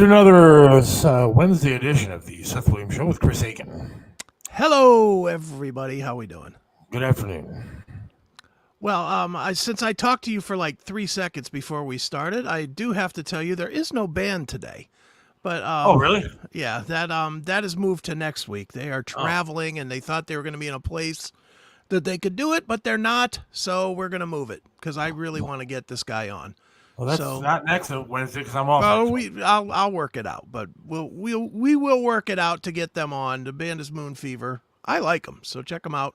Another Wednesday edition of the Seth Williams Show with Chris Aiken. Hello, everybody. How we doing? Good afternoon. Well, since I talked to you for like 3 seconds before we started, I do have to tell you there is no band today. But Oh, really? yeah, that is moved to next week. They are traveling, and they thought they were going to be in a place that they could do it, but they're not. So we're going to move it because I really want to get this guy on. Well, that's not next Wednesday because I'm off. Well, I'll work it out, but we will work it out to get them on. The band is Moon Fever. I like them, so check them out.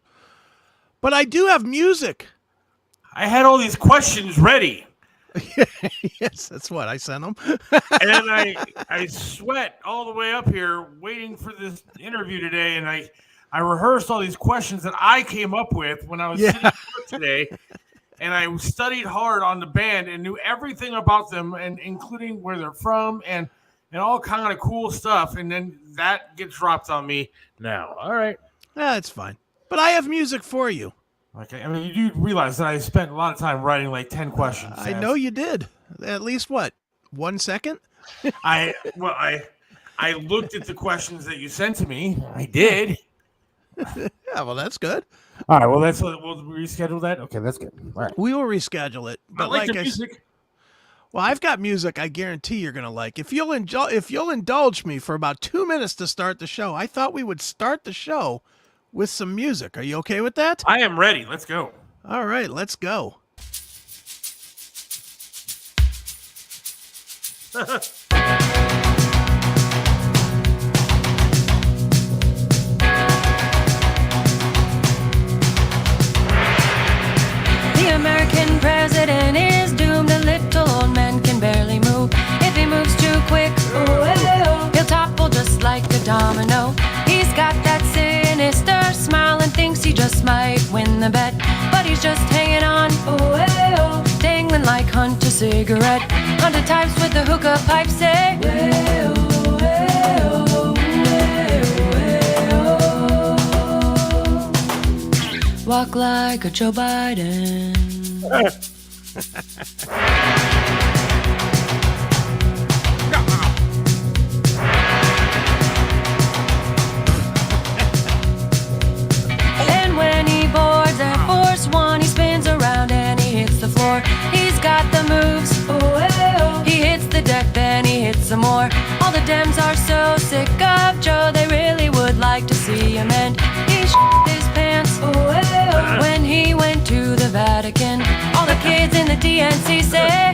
But I do have music. I had all these questions ready. Yes, that's what I sent them. And I sweat all the way up here waiting for this interview today, and I rehearsed all these questions that I came up with when I was sitting here today. And I studied hard on the band and knew everything about them, and including where they're from and all kind of cool stuff. And then that gets dropped on me now. All right. Yeah, it's fine. But I have music for you. Okay. I mean, you do realize that I spent a lot of time writing like 10 questions. I know you did. At least what? 1 second? I looked at the questions that you sent to me. I did. Yeah, well, that's good. All right, well, we'll reschedule that. Okay, that's good. All right. We will reschedule it. But I like the music. Well, I've got music I guarantee you're going to like. If you'll indulge me for about 2 minutes to start the show, I thought we would start the show with some music. Are you okay with that? I am ready. Let's go. All right, let's go. American president is doomed. A little old man can barely move. If he moves too quick, he'll topple just like a domino. He's got that sinister smile and thinks he just might win the bet, but he's just hanging on, dangling like Hunter cigarette. Hunter types with the hookah pipe say, walk like a Joe Biden. And when he boards Air Force One, he spins around and he hits the floor. He's got the moves. He hits the deck, then he hits some more. All the Dems are so sick of Joe, they really would like to see him end. He his pants when he went to the Vatican. All the kids in the DNC say,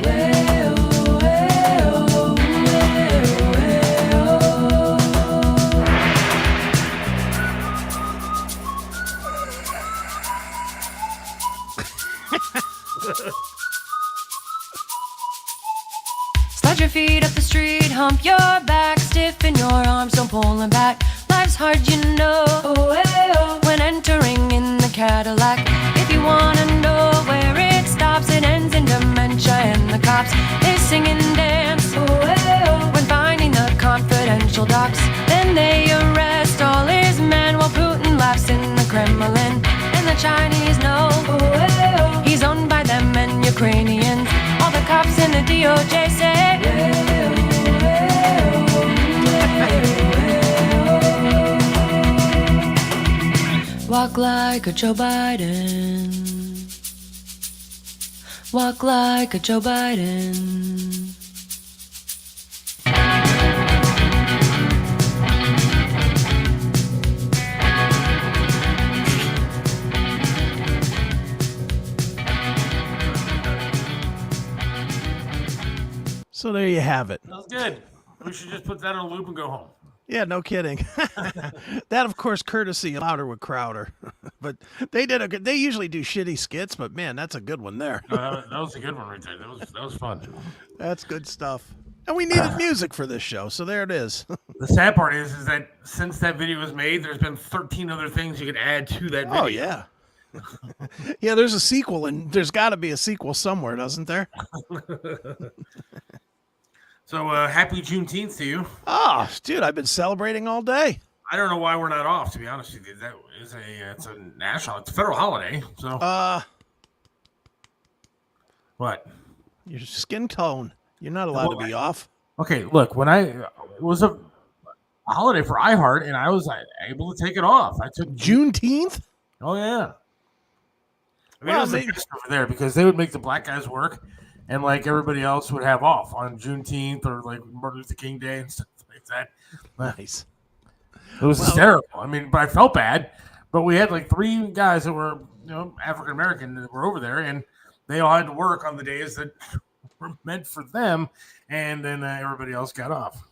slide your feet up the street, hump your back, stiffen your arms, don't pull them back. Life's hard, you know, when entering in the Cadillac. If you wanna know where it stops, it ends in dementia and the cops, they sing and dance when finding the confidential docs. Then they arrest all his men while Putin laughs in the Kremlin. And the Chinese know he's owned by them and Ukrainians. All the cops in the DOJ say, walk like a Joe Biden. Walk like a Joe Biden. So there you have it. That was good. We should just put that on a loop and go home. Yeah, no kidding. That, of course, courtesy of Louder with Crowder. But they did a good. They usually do shitty skits, but man, that's a good one there. That was a good one right there. That was fun. That's good stuff. And we needed music for this show, so there it is. The sad part is that since that video was made, there's been 13 other things you could add to that video. Oh yeah. Yeah, there's a sequel, and there's got to be a sequel somewhere, doesn't there? So happy Juneteenth to you. Oh, dude, I've been celebrating all day. I don't know why we're not off, to be honest with you. That is it's a national, it's a federal holiday. So what? Your skin tone. You're not allowed to be off. Okay, look, it was a holiday for iHeart, and I was able to take it off. I took Juneteenth? Oh yeah. I mean, Well, it was the best over there because they would make the black guys work, and like everybody else would have off on Juneteenth or like Martin Luther King Day and stuff like that. Nice. It was hysterical. I mean, but I felt bad. But we had like 3 guys that were, African American that were over there, and they all had to work on the days that were meant for them, and then everybody else got off.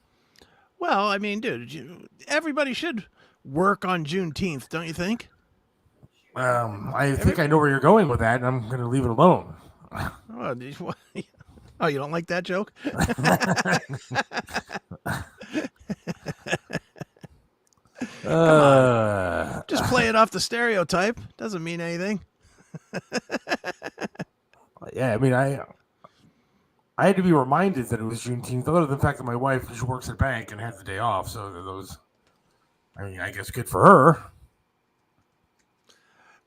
Well, I mean, dude, everybody should work on Juneteenth, don't you think? I think I know where you're going with that, and I'm going to leave it alone. Oh, you don't like that joke? Come on. Just play it off the stereotype. Doesn't mean anything. Yeah, I mean, I had to be reminded that it was Juneteenth, other than the fact that my wife, she works at a bank and has the day off, so those, I mean, I guess good for her.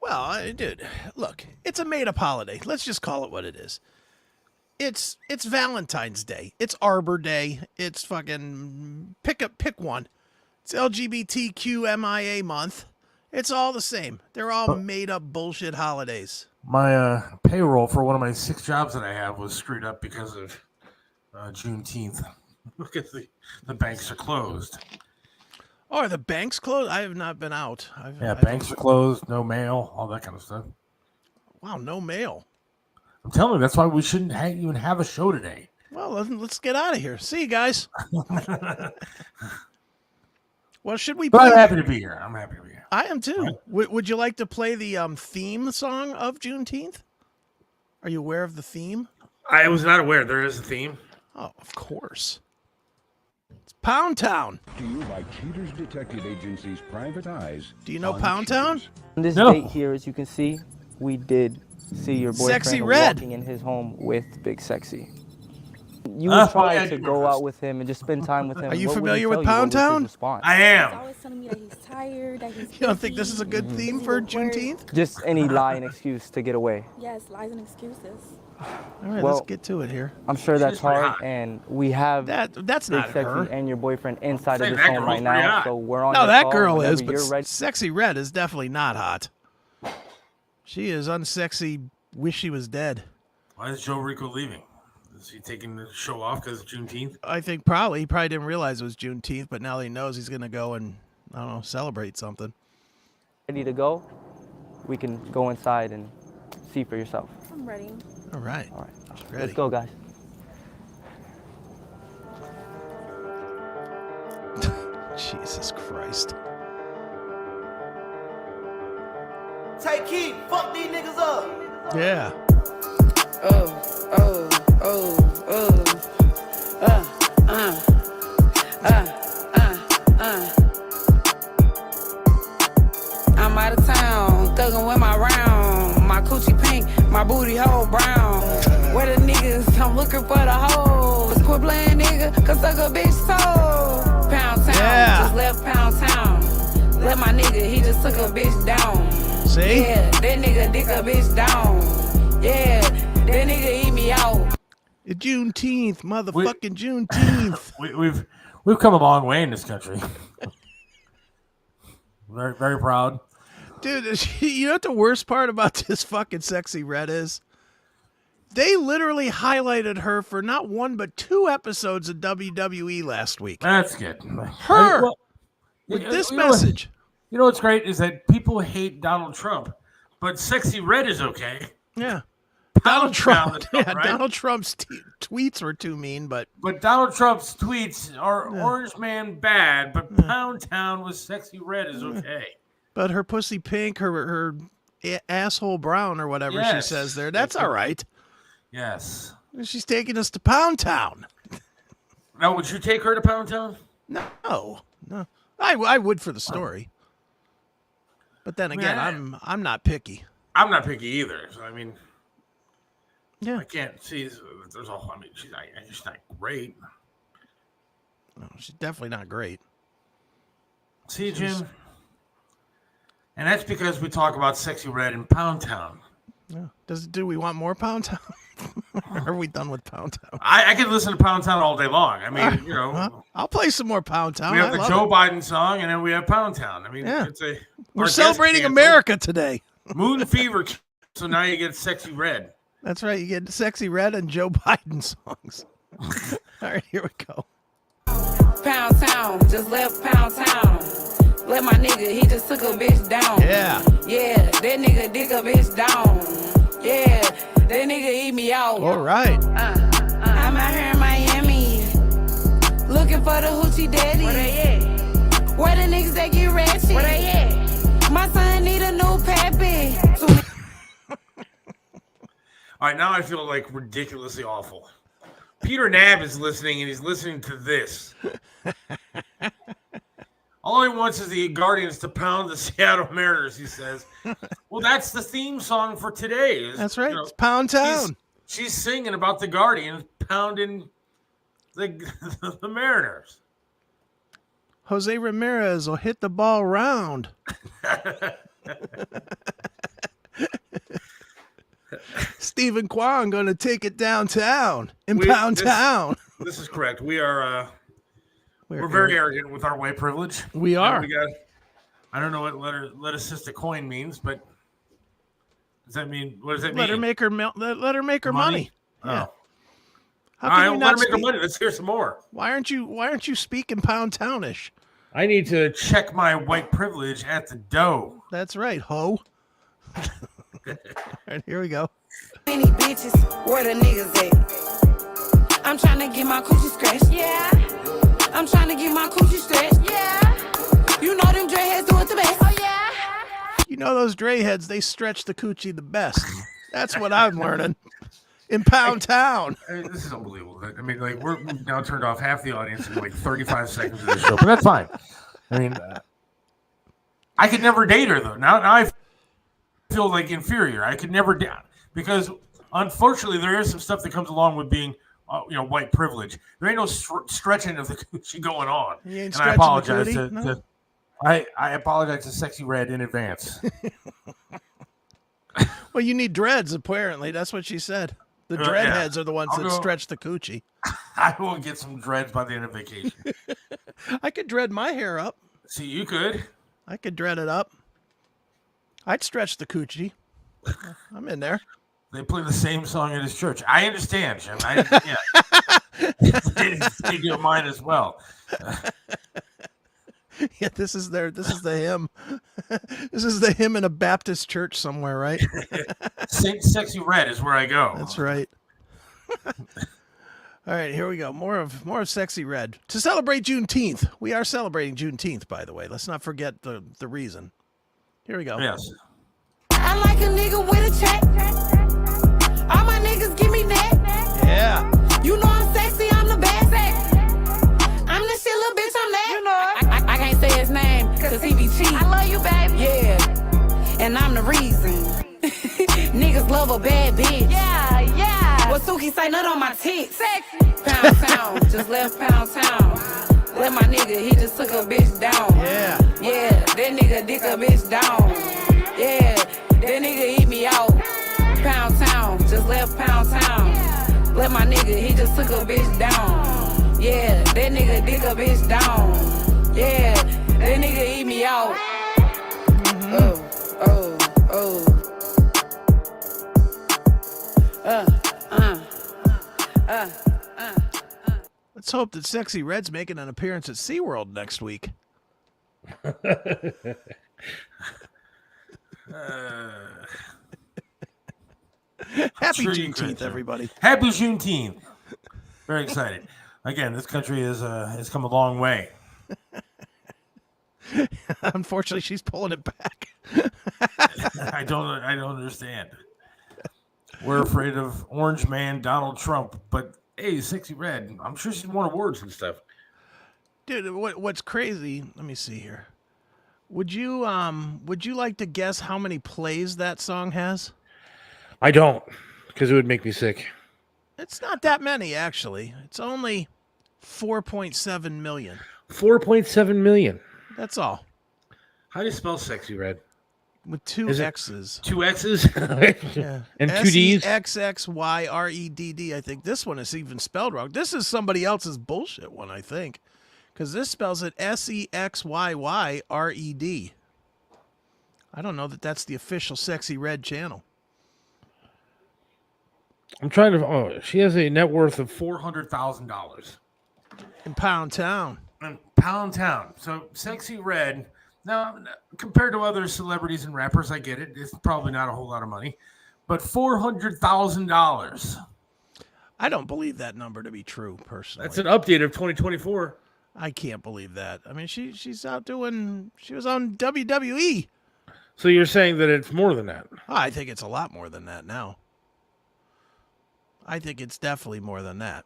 Well, dude, look, it's a made-up holiday. Let's just call it what it is. It's Valentine's Day. It's Arbor Day. It's fucking pick one. It's LGBTQMIA month. It's all the same. They're all made-up bullshit holidays. My payroll for one of my 6 jobs that I have was screwed up because of Juneteenth. Because the banks are closed. Oh, are the banks closed? I have not been out. Banks are closed, no mail, all that kind of stuff. Wow, no mail. I'm telling you, that's why we shouldn't even have a show today. Well, let's get out of here. See you guys. Well, should we? But I'm happy to be here. I am too. Would you like to play the theme song of Juneteenth? Are you aware of the theme? I was not aware. There is a theme. Oh, of course. It's Pound Town. To you by Cheaters Detective Agency's private eyes. Do you know Pound Town? On this date here, as you can see, we did see your boyfriend Sexy Red walking in his home with Big Sexy. You would try to go out with him and just spend time with him. Are you What would familiar he with tell you? Pound What was his Town? response? I am. He's always telling me that he's tired, that he's You don't think this is a good theme for Juneteenth? Just any lie and excuse to get away. Yes, lies and excuses. All right, Well, let's get to it here. I'm sure that's She's pretty hard, hot. and we have That's Big not Sexy her. and your boyfriend inside of Say this that home girl's right pretty now, hot. so we're on No, your that call girl whenever is, but you're ready. Sexy Red is definitely not hot. She is unsexy. Wish she was dead. Why is Joe Rico leaving? Is he taking the show off because of Juneteenth? I think probably he probably didn't realize it was Juneteenth, but now that he knows, he's gonna go and I don't know, celebrate something. Ready to go? We can go inside and see for yourself. I'm ready. All right. All right, She's ready. let's go, guys. Jesus Christ. Take heat, fuck these niggas up. Yeah. I'm out of town, thuggin' with my round. My coochie pink, my booty hole brown. Where the niggas? I'm looking for the hoes. Quit playing nigga, cause suck a bitch soul. Pound town, Yeah. just left Pound town. Let my nigga, he just took a bitch down. See? Yeah, that nigga dick a bitch down. Yeah, that nigga eat me out. Juneteenth, motherfucking Juneteenth. We've come a long way in this country. Very, very proud. Dude, you know what the worst part about this fucking Sexy Red is? They literally highlighted her for not 1 but 2 episodes of WWE last week. That's good. Her! With this message. You know what's great is that people hate Donald Trump, but Sexy Red is okay. Yeah. Donald Trump. is Yeah, right? Donald Trump's tweets were too mean, but But Donald Trump's tweets are Orange Man bad, but Pound Town with Sexy Red is okay. but her pussy pink, her asshole brown or whatever she Yes. says there, that's all right. Yes. She's taking us to Pound Town. Now, would you take her to Pound Town? No. I would for the story. But then again, Man. I'm not picky. I'm not picky either. So, I mean, Yeah. I can't see. There's a. I mean, she's not great. No, she's definitely not great. See, Jim? And that's because we talk about Sexy Red in Pound Town. Yeah. Do we want more Pound Town? Are we done with Pound Town? I could listen to Pound Town all day long. I mean, you know. I'll play some more Pound Town. We have the Joe Biden song, and then we have Pound Town. I mean, we're celebrating America today. Moon Fever, so now you get Sexy Red. That's right. You get Sexy Red and Joe Biden songs. All right, here we go. Pound Town, just left Pound Town. Let my nigga, he just took a bitch down. Yeah. Yeah, that nigga dig a bitch down. Yeah, that nigga eat me out. All right. I'm out here in Miami, looking for the hoochie daddy. Where they at? Where the niggas that get ratchet? Where they at? My son need a new pappy. All right, now I feel like ridiculously awful. Peter Nab is listening, and he's listening to this. All he wants is the Guardians to pound the Seattle Mariners, he says. Well, that's the theme song for today. That's right. It's Pound Town. She's singing about the Guardians pounding the Mariners. Jose Ramirez will hit the ball round. Stephen Kwan going to take it downtown in Pound Town. This is correct. We are we're very arrogant with our white privilege. We are. I don't know what let assist a coin means, but does that mean what does that let mean? Let her make her money. Yeah. Oh. All right, let her make her money. Let's hear some more. Why aren't you speaking Pound Townish? I need to check my white privilege at the dough. That's right, ho. All right, here we go. Many bitches, where the niggas at? I'm trying to get my coochie scratched. Yeah. I'm trying to get my coochie stretched. Yeah. You know them dreadheads do it the best. Oh yeah. You know those Dre heads, they stretch the coochie the best. That's what I'm learning. In Pound Town. I mean, this is unbelievable. I mean, like we've now turned off half the audience in like 35 seconds of the show, but that's fine. I mean, I could never date her though. Now I feel like inferior. I could never date because unfortunately there is some stuff that comes along with being, white privilege. There ain't no stretching of the coochie going on. And I apologize I apologize to Sexy Red in advance. Well, you need dreads apparently. That's what she said. The dreadheads are the ones that stretch the coochie. I will get some dreads by the end of vacation. I could dread my hair up. See, you could. I could dread it up. I'd stretch the coochie. I'm in there. They play the same song at his church. I understand, Jim. They do mine as well. Yeah, this is the hymn. This is the hymn in a Baptist church somewhere, right? Saint Sexy Red is where I go. That's right. All right, here we go. More of Sexy Red. To celebrate Juneteenth. We are celebrating Juneteenth, by the way. Let's not forget the reason. Here we go. Yes. I like a nigga with a check. All my niggas give me that. Yeah. You know I'm sexy, I'm the best. I'm the shit, little bitch, I'm that. You know I can't say his name, cause he be cheap. I love you, baby. Yeah. And I'm the reason. Niggas love a bad bitch. Yeah. What Suki say, nut on my tits. Sexy. Pound Town, just left Pound Town. Let my nigga, he just took a bitch down. Yeah. Yeah, that nigga dick a bitch down. Yeah, that nigga eat me out. Pound Town, just left Pound Town. Let my nigga, he just took a bitch down. Yeah, that nigga dick a bitch down. Yeah, that nigga eat me out. Oh. Let's hope that Sexy Red's making an appearance at SeaWorld next week. Happy Juneteenth, everybody. Happy Juneteenth. Very excited. Again, this country has come a long way. Unfortunately, she's pulling it back. I don't understand. We're afraid of Orange Man Donald Trump, but hey, Sexy Red, I'm sure she's won awards and stuff. Dude, what's crazy? Let me see here. Would you like to guess how many plays that song has? I don't, because it would make me sick. It's not that many, actually. It's only 4.7 million. 4.7 million. That's all. How do you spell Sexy Red? with two Is it X's. Two X's? Yeah. And two D's? SEXXYREDD, I think. This one is even spelled wrong. This is somebody else's bullshit one, I think. Because this spells it SEXYYRED. I don't know that that's the official Sexy Red channel. I'm trying to. Oh, she has a net worth of $400,000 in Pound Town. In Pound Town. So Sexy Red. Now, compared to other celebrities and rappers, I get it. It's probably not a whole lot of money, but $400,000. I don't believe that number to be true, personally. That's an update of 2024. I can't believe that. I mean, she's out doing. She was on WWE. So you're saying that it's more than that? Oh, I think it's a lot more than that now. I think it's definitely more than that.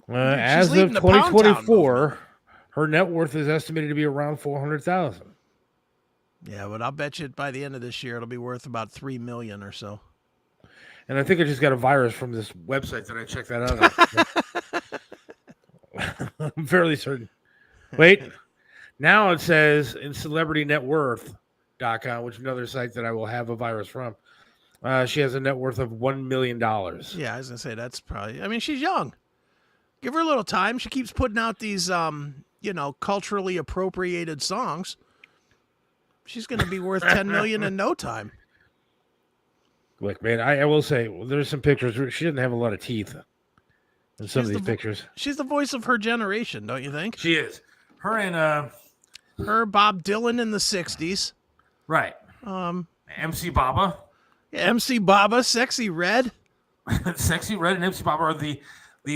As of 2024, her net worth is estimated to be around $400,000. Yeah, but I'll bet you by the end of this year it'll be worth about $3 million or so. And I think I just got a virus from this website that I checked that out. I'm fairly certain. Wait, now it says in CelebrityNetWorth.com, which is another site that I will have a virus from. She has a net worth of $1 million. Yeah, I was gonna say that's probably. I mean, she's young. Give her a little time. She keeps putting out these, culturally appropriated songs. She's gonna be worth $10 million in no time. Look, man, I will say there's some pictures. She doesn't have a lot of teeth in some of these pictures. She's the voice of her generation, don't you think? She is. Her and her, Bob Dylan in the '60s. Right. MC Baba. Yeah, MC Baba, Sexy Red. Sexy Red and MC Baba are the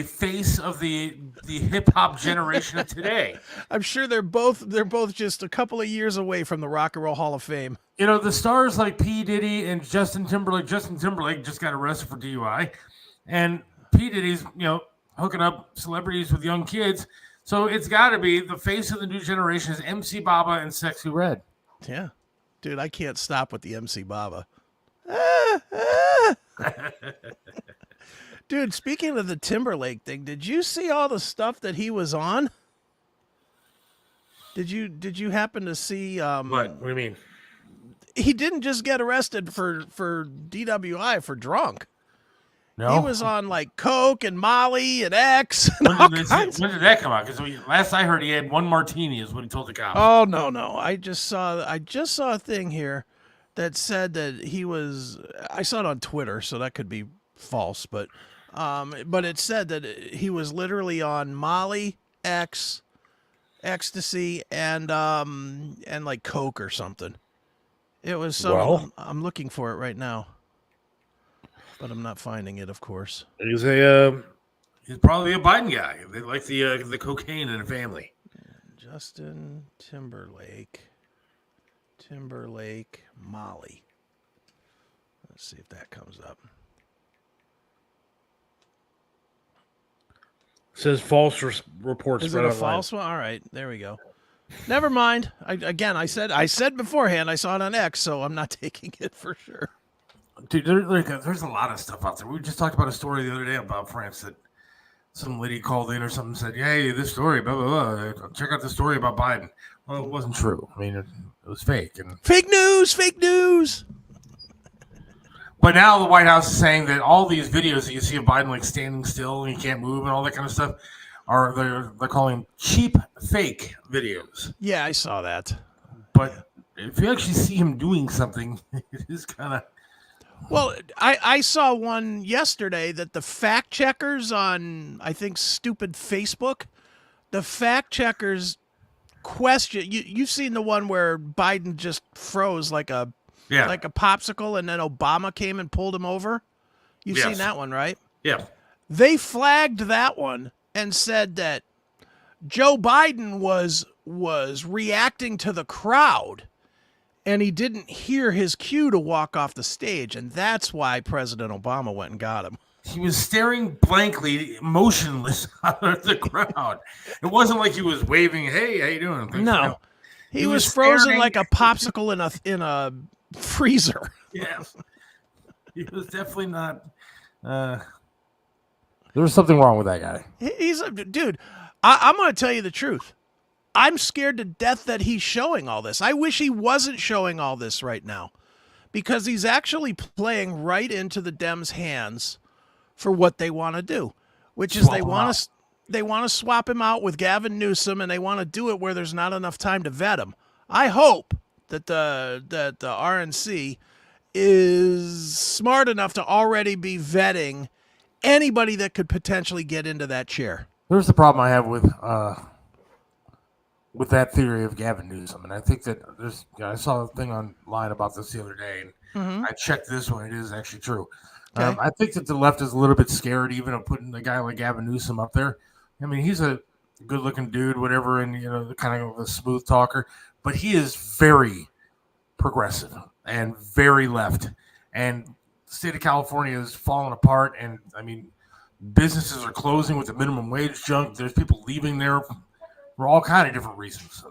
face of the hip hop generation of today. I'm sure they're both just a couple of years away from the Rock and Roll Hall of Fame. You know, the stars like P. Diddy and Justin Timberlake. Justin Timberlake just got arrested for DUI, and P. Diddy's hooking up celebrities with young kids. So it's got to be the face of the new generation is MC Baba and Sexy Red. Yeah, dude, I can't stop with the MC Baba. Dude, speaking of the Timberlake thing, did you see all the stuff that he was on? Did you happen to see what do you mean? He didn't just get arrested for DWI for drunk. No. He was on like Coke and Molly and X. And when did that come out? Because last I heard he had one martini is what he told the cops. Oh no. I just saw a thing here that said that he was. I saw it on Twitter, so that could be false, but it said that he was literally on Molly, X, ecstasy, and like Coke or something. It was so. Well, I'm looking for it right now, but I'm not finding it. Of course, he's probably a Biden guy. They like the cocaine in the family. Justin Timberlake, Molly. Let's see if that comes up. Says false reports. Is it a false one? All right, there we go. Never mind. I said beforehand I saw it on X, so I'm not taking it for sure. Dude, there's a lot of stuff out there. We just talked about a story the other day about France that some lady called in or something and said, "Hey, this story, blah blah blah. Check out the story about Biden." Well, it wasn't true. I mean, it was fake. And fake news. But now the White House is saying that all these videos that you see of Biden like standing still and he can't move and all that kind of stuff they're calling cheap fake videos. Yeah, I saw that. But if you actually see him doing something, it is kind of. Well, I saw one yesterday that the fact checkers on, I think, stupid Facebook, the fact checkers question. You've seen the one where Biden just froze like a popsicle, and then Obama came and pulled him over. You've seen that one, right? Yeah. They flagged that one and said that Joe Biden was reacting to the crowd, and he didn't hear his cue to walk off the stage, and that's why President Obama went and got him. He was staring blankly, motionless at the crowd. It wasn't like he was waving, "Hey, how you doing?" No, he was frozen like a popsicle in a freezer. Yes, he was definitely not. There was something wrong with that guy. He's a dude. I'm going to tell you the truth. I'm scared to death that he's showing all this. I wish he wasn't showing all this right now, because he's actually playing right into the Dems' hands for what they want to do, which is they want to swap him out with Gavin Newsom, and they want to do it where there's not enough time to vet him. I hope that the RNC is smart enough to already be vetting anybody that could potentially get into that chair. There's the problem I have with that theory of Gavin Newsom, and I think that I saw a thing online about this the other day, and I checked this one. It is actually true. Okay. I think that the left is a little bit scared even of putting a guy like Gavin Newsom up there. I mean, he's a good-looking dude, whatever, and kind of a smooth talker, but he is very progressive and very left. And the state of California is falling apart, and I mean, businesses are closing with the minimum wage junk. There's people leaving there for all kind of different reasons.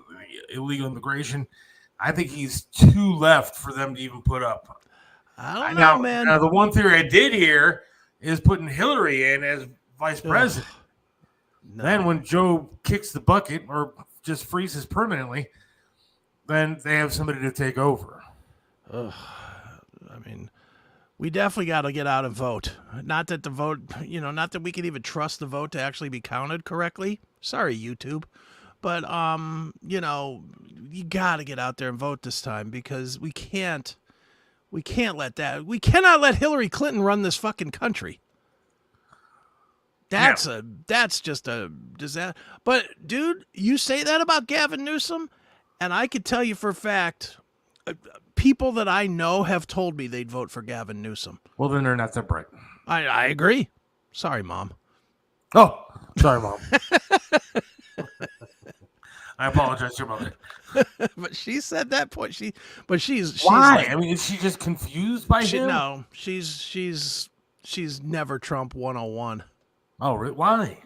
Illegal immigration. I think he's too left for them to even put up. I don't know, man. Now, the one theory I did hear is putting Hillary in as vice president. No. Then when Joe kicks the bucket or just freezes permanently, then they have somebody to take over. I mean, we definitely got to get out and vote. Not that the vote, not that we can even trust the vote to actually be counted correctly. Sorry, YouTube. But, you got to get out there and vote this time, because we can't let that. We cannot let Hillary Clinton run this fucking country. That's just a disaster. But, dude, you say that about Gavin Newsom, and I could tell you for a fact, people that I know have told me they'd vote for Gavin Newsom. Well, then they're not that bright. I agree. Sorry, Mom. Oh, sorry, Mom. I apologize to your mother. But she said that point. She's why? Like, I mean, is she just confused by him? No, she's never Trump 101. Oh, really? Why?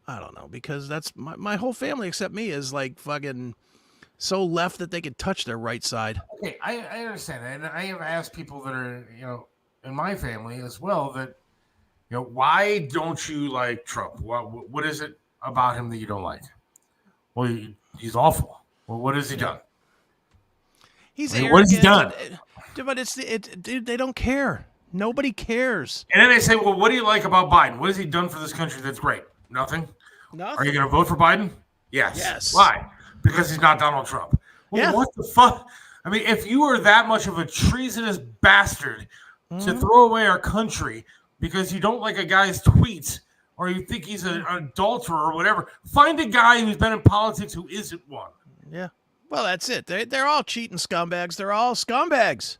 I don't know, because that's my whole family except me is like fucking so left that they could touch their right side. Okay, I understand that, and I have asked people that are in my family as well that why don't you like Trump? What is it about him that you don't like? Well, he's awful. Well, what has he done? He's arrogant. What has he done? But dude, they don't care. Nobody cares. And then they say, well, what do you like about Biden? What has he done for this country that's great? Nothing? Are you going to vote for Biden? Yes. Why? Because he's not Donald Trump. Well, what the fuck? I mean, if you are that much of a treasonous bastard to throw away our country because you don't like a guy's tweets or you think he's an adulterer or whatever, find a guy who's been in politics who isn't one. Yeah. Well, that's it. They're all cheating scumbags. They're all scumbags.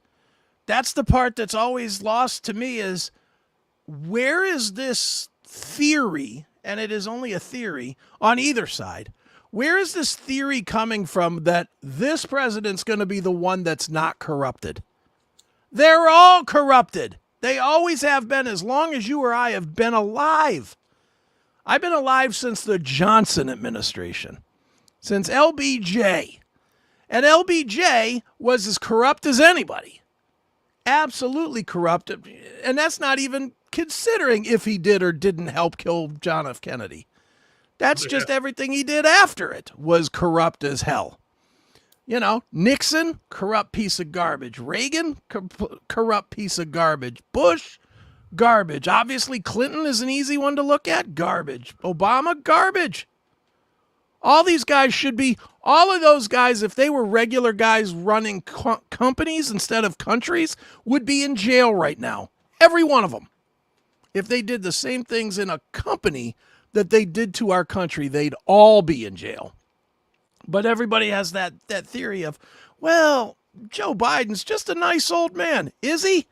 That's the part that's always lost to me is where is this theory, and it is only a theory on either side, where is this theory coming from that this president's going to be the one that's not corrupted? They're all corrupted. They always have been as long as you or I have been alive. I've been alive since the Johnson administration, since LBJ. And LBJ was as corrupt as anybody. Absolutely corrupt. And that's not even considering if he did or didn't help kill John F. Kennedy. That's just everything he did after it was corrupt as hell. Nixon, corrupt piece of garbage. Reagan, corrupt piece of garbage. Bush, garbage. Obviously, Clinton is an easy one to look at. Garbage. Obama, garbage. All these guys should be, all of those guys, if they were regular guys running companies instead of countries, would be in jail right now. Every one of them. If they did the same things in a company that they did to our country, they'd all be in jail. But everybody has that theory of, well, Joe Biden's just a nice old man. Is he?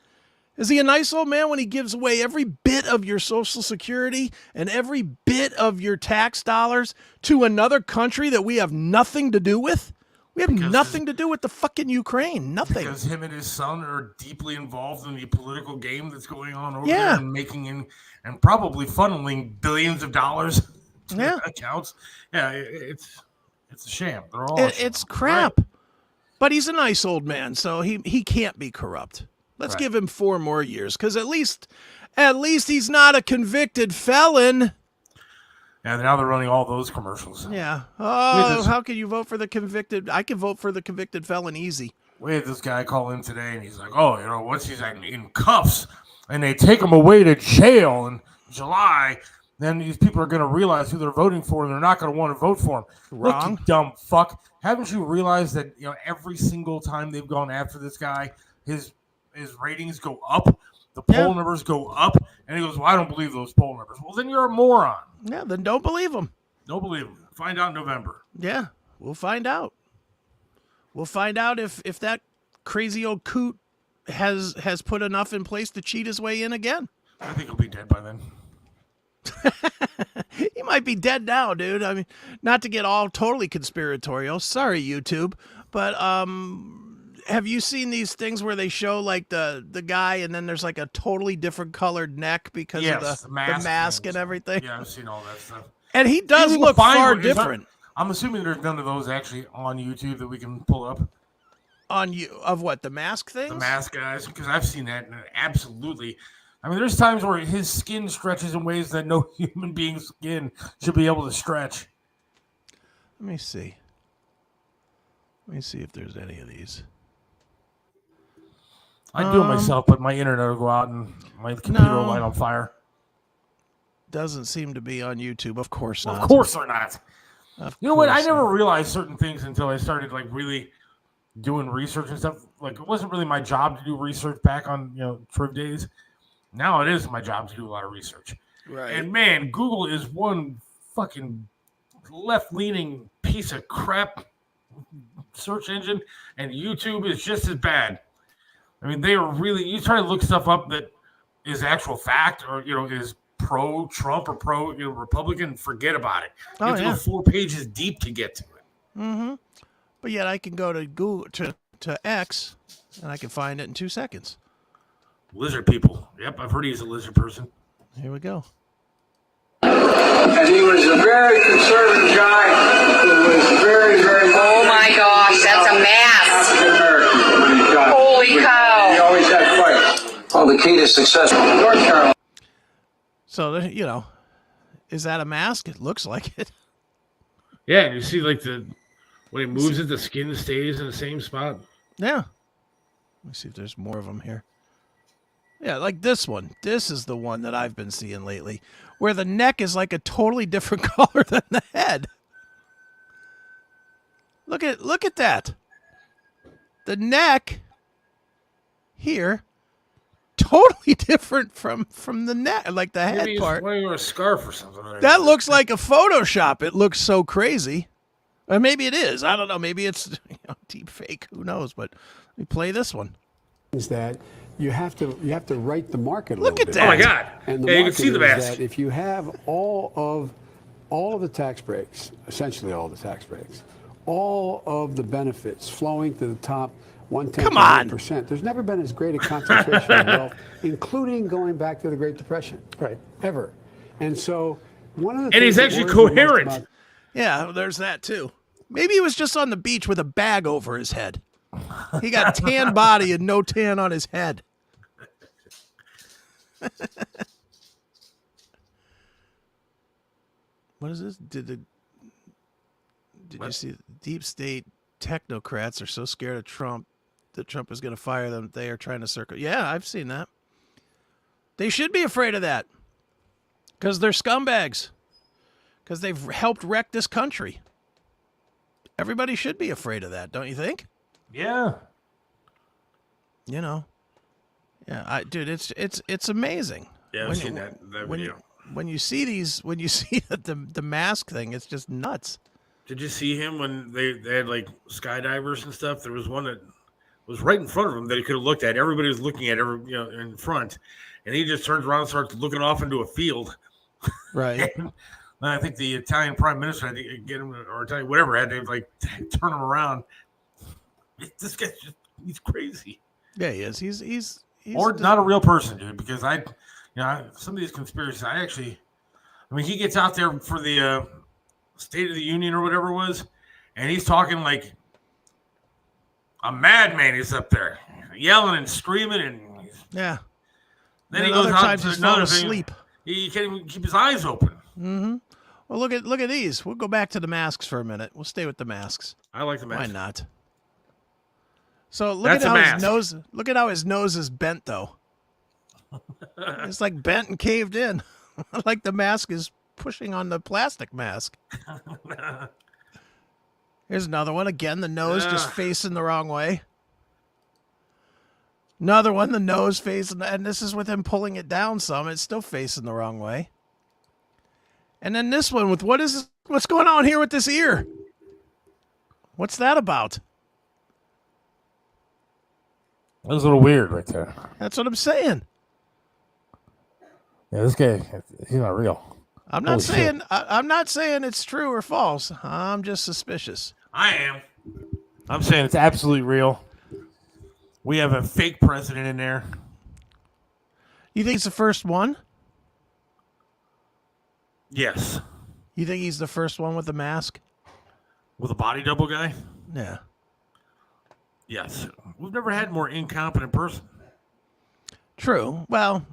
Is he a nice old man when he gives away every bit of your Social Security and every bit of your tax dollars to another country that we have nothing to do with? We have nothing to do with the fucking Ukraine. Nothing. Because him and his son are deeply involved in the political game that's going on over there and making and probably funneling billions of dollars to their accounts. Yeah, it's a sham. They're all it's crap. Right. But he's a nice old man, so he can't be corrupt. Let's give him 4 more years, because at least he's not a convicted felon. And now they're running all those commercials. Yeah. Oh, how can you vote for the convicted? I can vote for the convicted felon easy. We had this guy call in today, and he's like, "Oh, once he's in cuffs, and they take him away to jail in July, then these people are going to realize who they're voting for, and they're not going to want to vote for him." Wrong. Look, you dumb fuck. Haven't you realized that every single time they've gone after this guy, his ratings go up, the poll numbers go up, and he goes, "Well, I don't believe those poll numbers." Well, then you're a moron. Yeah, then don't believe them. Don't believe them. Find out in November. Yeah, we'll find out. We'll find out if that crazy old coot has put enough in place to cheat his way in again. I think he'll be dead by then. He might be dead now, dude. I mean, not to get all totally conspiratorial. Sorry, YouTube. But have you seen these things where they show like the guy and then there's like a totally different colored neck because of the mask and everything? Yeah, I've seen all that stuff. And he does look far different. I'm assuming there's none of those actually on YouTube that we can pull up. On you of what, the mask things? The mask guys, because I've seen that, and absolutely. I mean, there's times where his skin stretches in ways that no human being's skin should be able to stretch. Let me see. Let me see if there's any of these. I do it myself, but my internet will go out and my computer will light on fire. Doesn't seem to be on YouTube. Of course not. Of course they're not. You know what? I never realized certain things until I started really doing research and stuff. Like, it wasn't really my job to do research back on Triv days. Now it is my job to do a lot of research. Right. And man, Google is one fucking left-leaning piece of crap search engine, and YouTube is just as bad. I mean, they are really. You try to look stuff up that is actual fact, or is pro-Trump or pro-Republican, forget about it. You have to go 4 pages deep to get to it. Mm-hmm. But yet I can go to Google to X, and I can find it in 2 seconds. Lizard people. Yep, I've heard he's a lizard person. Here we go. And he was a very conservative guy who was very, very... Oh my gosh, that's a mask. African-American. Holy cow. He always had fights. Well, the key to success in North Carolina. So, is that a mask? It looks like it. Yeah, and you see when he moves it, the skin stays in the same spot. Yeah. Let me see if there's more of them here. Yeah, like this one. This is the one that I've been seeing lately, where the neck is like a totally different color than the head. Look at that. The neck here, totally different from the neck, like the head part. Maybe he's wearing a scarf or something. That looks like a Photoshop. It looks so crazy. Or maybe it is. I don't know. Maybe it's deep fake. Who knows? But let me play this one. Is that you have to right the market a Look little at bit. that. Oh my God! And the you can see the market is mask. that if you have all of the tax breaks, essentially all the tax breaks, all of the benefits flowing to the top 1/10%. There's never been as great a concentration of wealth, including going back to the Great Depression. Right. Ever. And so one of the and he's actually coherent. Yeah, there's that too. Maybe he was just on the beach with a bag over his head. He got tan body and no tan on his head. What is this? Did you see deep state technocrats are so scared of Trump that Trump is going to fire them? They are trying to circle. Yeah, I've seen that. They should be afraid of that because they're scumbags. Because they've helped wreck this country. Everybody should be afraid of that, don't you think? Yeah. Yeah, dude, it's amazing. Yeah, I've seen that video. When you see the mask thing, it's just nuts. Did you see him when they had like skydivers and stuff? There was one that was right in front of him that he could have looked at. Everybody was looking at in front, and he just turns around and starts looking off into a field. Right. And I think the Italian prime minister had to get him, or Italian whatever, had to turn him around. This guy's he's crazy. Yeah, he is. He's or not a real person, dude. Because some of these conspiracies, he gets out there for the State of the Union or whatever it was, and he's talking like a madman. He's up there yelling and screaming, and then he goes out to he's another falling thing. asleep. He can't even keep his eyes open. Mm-hmm. Well, look at these. We'll go back to the masks for a minute. We'll stay with the masks. I like the mask. Why not? So look at how his nose is bent, though. It's like bent and caved in. Like the mask is pushing on the plastic mask. Here's another one. Again, the nose just facing the wrong way. Another one, the nose facing, and this is with him pulling it down some. It's still facing the wrong way. And then this one with what's going on here with this ear? What's that about? That was a little weird right there. That's what I'm saying. Yeah, this guy, he's not real. I'm not saying it's true or false. I'm just suspicious. I am. I'm saying it's absolutely real. We have a fake president in there. You think it's the first one? Yes. You think he's the first one with the mask? With a body double guy? Yeah. Yes. We've never had a more incompetent person. True. Well,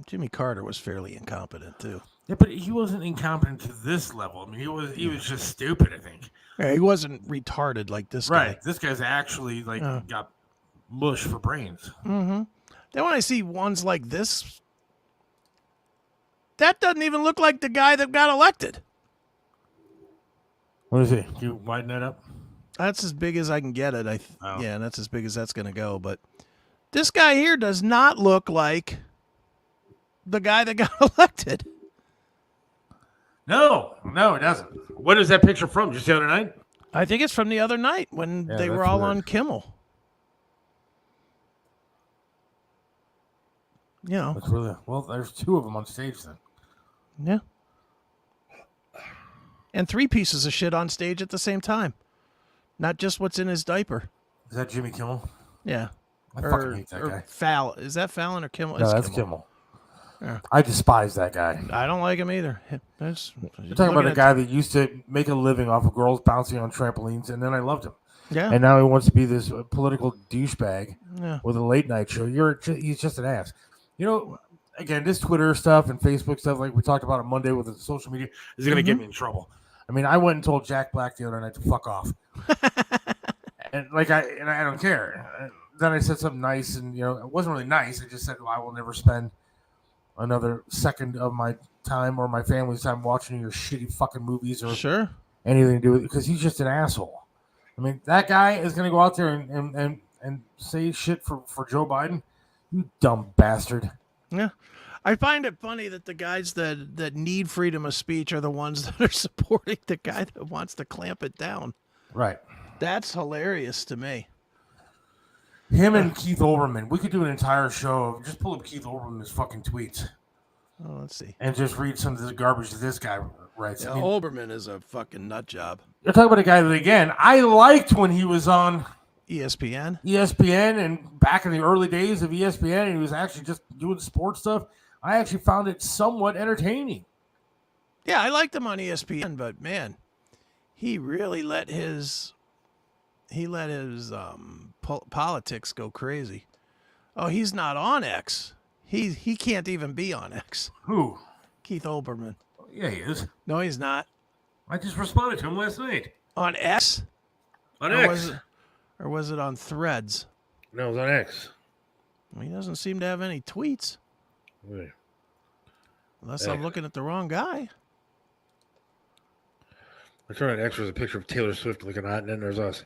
Jimmy Carter was fairly incompetent too. Yeah, but he wasn't incompetent to this level. I mean, he was just stupid, I think. Yeah, he wasn't retarded like this guy. Right. This guy's actually got mush for brains. Mm-hmm. Then when I see ones like this, that doesn't even look like the guy that got elected. What is it? Can you widen that up? That's as big as I can get it. Yeah, that's as big as that's going to go. But this guy here does not look like the guy that got elected. No, it doesn't. What is that picture from? Just the other night? I think it's from the other night when they were all on Kimmel. You know. That's really, well, there's two of them on stage then. Yeah. And 3 pieces of shit on stage at the same time. Not just what's in his diaper. Is that Jimmy Kimmel? Yeah. I fucking hate that guy. Fallon. Is that Fallon or Kimmel? No, that's Kimmel. Yeah. I despise that guy. I don't like him either. You're talking about a guy that used to make a living off of girls bouncing on trampolines, and then I loved him. Yeah. And now he wants to be this political douchebag Yeah. with a late night show. He's just an ass. You know, again, this Twitter stuff and Facebook stuff, like we talked about on Monday with the social media, is going to get me in trouble. I mean, I went and told Jack Black the other night to fuck off, and I don't care. Then I said something nice, and it wasn't really nice. I just said, well, I will never spend another second of my time or my family's time watching your shitty fucking movies or anything to do with it, because he's just an asshole. I mean, that guy is going to go out there and say shit for Joe Biden. You dumb bastard. Yeah. I find it funny that the guys that need freedom of speech are the ones that are supporting the guy that wants to clamp it down. Right. That's hilarious to me. Him and Keith Olbermann. We could do an entire show of just pull up Keith Olbermann's fucking tweets. Oh, let's see. And just read some of the garbage that this guy writes. Yeah, I mean, Olbermann is a fucking nut job. You're talking about a guy that, again, I liked when he was on ESPN and back in the early days of ESPN, and he was actually just doing sports stuff. I actually found it somewhat entertaining. Yeah, I liked him on ESPN, but man, he really let his politics go crazy. Oh, he's not on X. He can't even be on X. Who? Keith Olbermann. Yeah, he is. No, he's not. I just responded to him last night. On X? On X. Or was it on Threads? No, it was on X. He doesn't seem to have any tweets. Wait. Unless I'm looking at the wrong guy. I turned on X was a picture of Taylor Swift looking hot, and then there's us.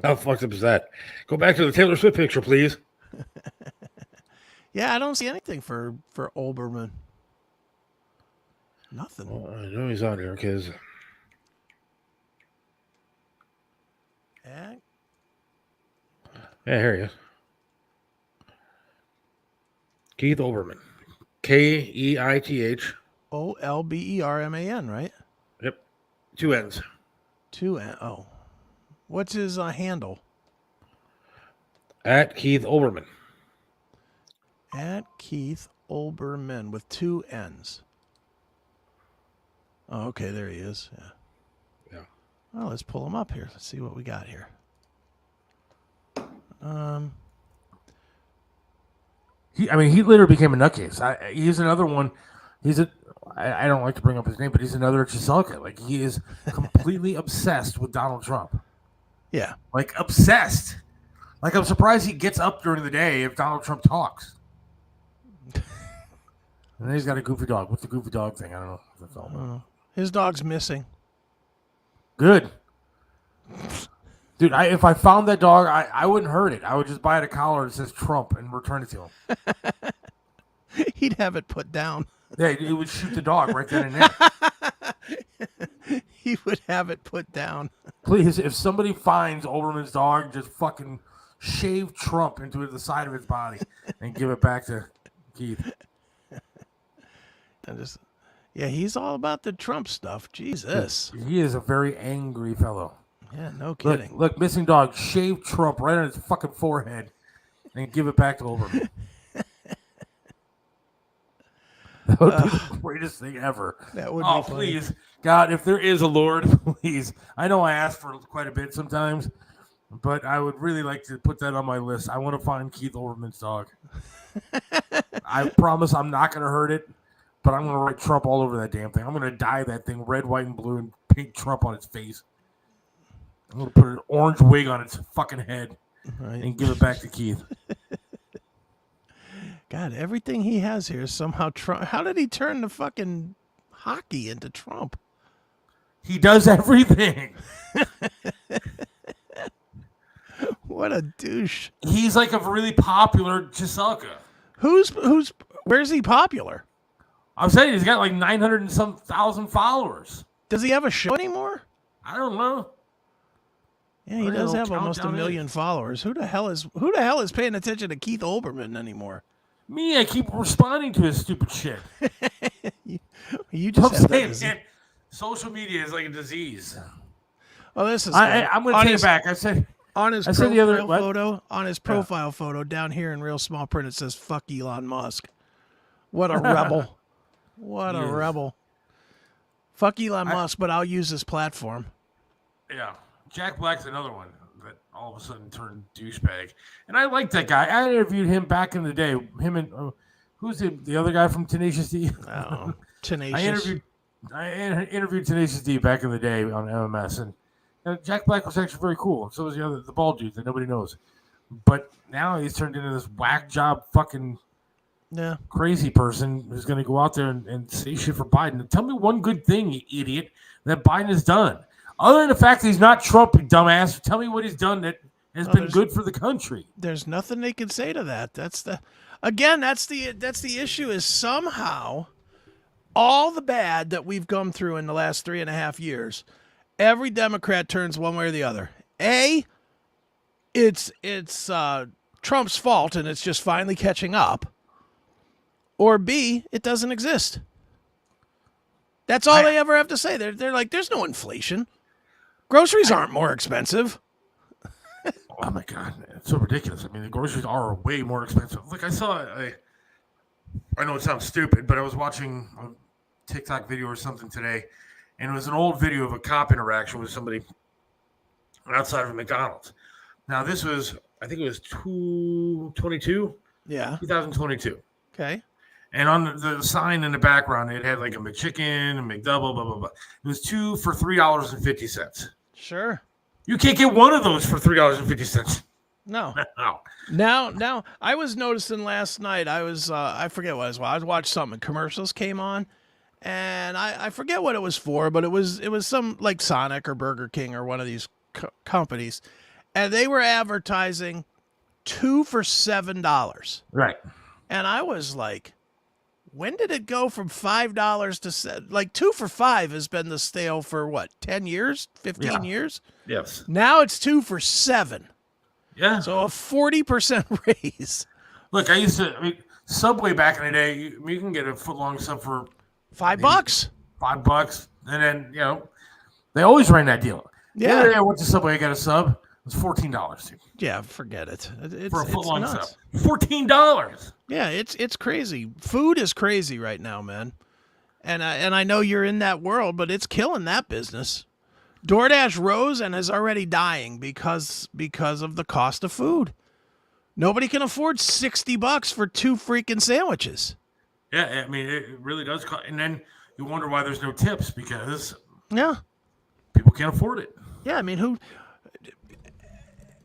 How fucked up is that? Go back to the Taylor Swift picture, please. Yeah, I don't see anything for Olbermann. Nothing. Well, I know he's on here because. Yeah, here he is. Keith Olbermann. Keith. Olbermann, right? Yep. 2 N's. 2 N. Oh. What's his handle? At Keith Olbermann. At Keith Olbermann with 2 N's. Oh, okay, there he is. Yeah. Yeah. Well, let's pull him up here. Let's see what we got here. He literally became a nutcase. He's another one I don't like to bring up his name, but he's another Chiselka. Like, he is completely obsessed with Donald Trump. Yeah. Like, obsessed. Like, I'm surprised he gets up during the day if Donald Trump talks. And then he's got a goofy dog. What's the goofy dog thing? I don't know what that's all about. His dog's missing. Good. Dude, if I found that dog, I wouldn't hurt it. I would just buy it a collar that says Trump and return it to him. He'd have it put down. Yeah, he would shoot the dog right then and there. He would have it put down. Please, if somebody finds Olbermann's dog, just fucking shave Trump into the side of his body and give it back to Keith. Yeah, he's all about the Trump stuff. Jesus. He is a very angry fellow. Yeah, no kidding. Look, missing dog, shave Trump right on his fucking forehead and give it back to Olbermann. That would be the greatest thing ever. That would be funny. Please. God, if there is a Lord, please. I know I ask for quite a bit sometimes, but I would really like to put that on my list. I want to find Keith Olbermann's dog. I promise I'm not going to hurt it, but I'm going to write Trump all over that damn thing. I'm going to dye that thing red, white, and blue and paint Trump on its face. I'm going to put an orange wig on its fucking head and give it back to Keith. God, everything he has here is somehow Trump. How did he turn the fucking hockey into Trump? He does everything. What a douche. He's like a really popular Chiselka. Where's he popular? I'm saying he's got like 900 and some thousand followers. Does he have a show anymore? I don't know. Yeah, he does have almost 1 million followers. Who the hell is paying attention to Keith Olbermann anymore? Me, I keep responding to his stupid shit. You just social media is like a disease. Oh, this is. I'm going to take it back. I said on his profile photo, on his profile photo down here in real small print, it says "fuck Elon Musk." What a rebel! What a rebel! Fuck Elon Musk, but I'll use this platform. Yeah, Jack Black's another one that all of a sudden turned douchebag, and I like that guy. I interviewed him back in the day. Him and who's the other guy from Tenacious D? Oh, Tenacious. I interviewed Tenacious D back in the day on MMS, and Jack Black was actually very cool. So was the bald dude that nobody knows. But now he's turned into this whack job fucking crazy person who's going to go out there and say shit for Biden. Tell me one good thing, you idiot, that Biden has done. Other than the fact that he's not Trump, you dumbass, tell me what he's done that has been good for the country. There's nothing they can say to that. That's the issue is somehow all the bad that we've gone through in the last 3.5 years, every Democrat turns one way or the other. It's Trump's fault and it's just finally catching up. Or B, it doesn't exist. That's all they ever have to say. They're like, there's no inflation. Groceries aren't more expensive. Oh my God, it's so ridiculous. I mean, the groceries are way more expensive. Look, I know it sounds stupid, but I was watching a TikTok video or something today, and it was an old video of a cop interaction with somebody outside of a McDonald's. Now, this was, I think it was 2022. Yeah. 2022. Okay. And on the sign in the background, it had like a McChicken, a McDouble, blah, blah, blah. It was 2 for $3.50. Sure. You can't get one of those for $3.50. No. No. Now, I was noticing last night, I forget what it was. I was watching something, commercials came on, and I forget what it was for, but it was some like Sonic or Burger King or one of these companies, and they were advertising 2 for $7. Right. And I was like, when did it go from $5 to like 2 for $5 has been the stale for what, 10 years, 15 years? Yes. Now it's 2 for $7. Yeah. So a 40% raise. Look, Subway back in the day, you can get a foot-long sub for $5. $5. And then, they always ran that deal. Yeah. The other day I went to Subway, I got a sub. It was $14, dude. Yeah, forget it. For a foot-long sub. nuts. $14. Yeah, it's crazy. Food is crazy right now, man. And I know you're in that world, but it's killing that business. DoorDash rose and is already dying because of the cost of food. Nobody can afford $60 for 2 freaking sandwiches. Yeah, I mean, it really does cost. And then you wonder why there's no tips because people can't afford it. Yeah, I mean, who...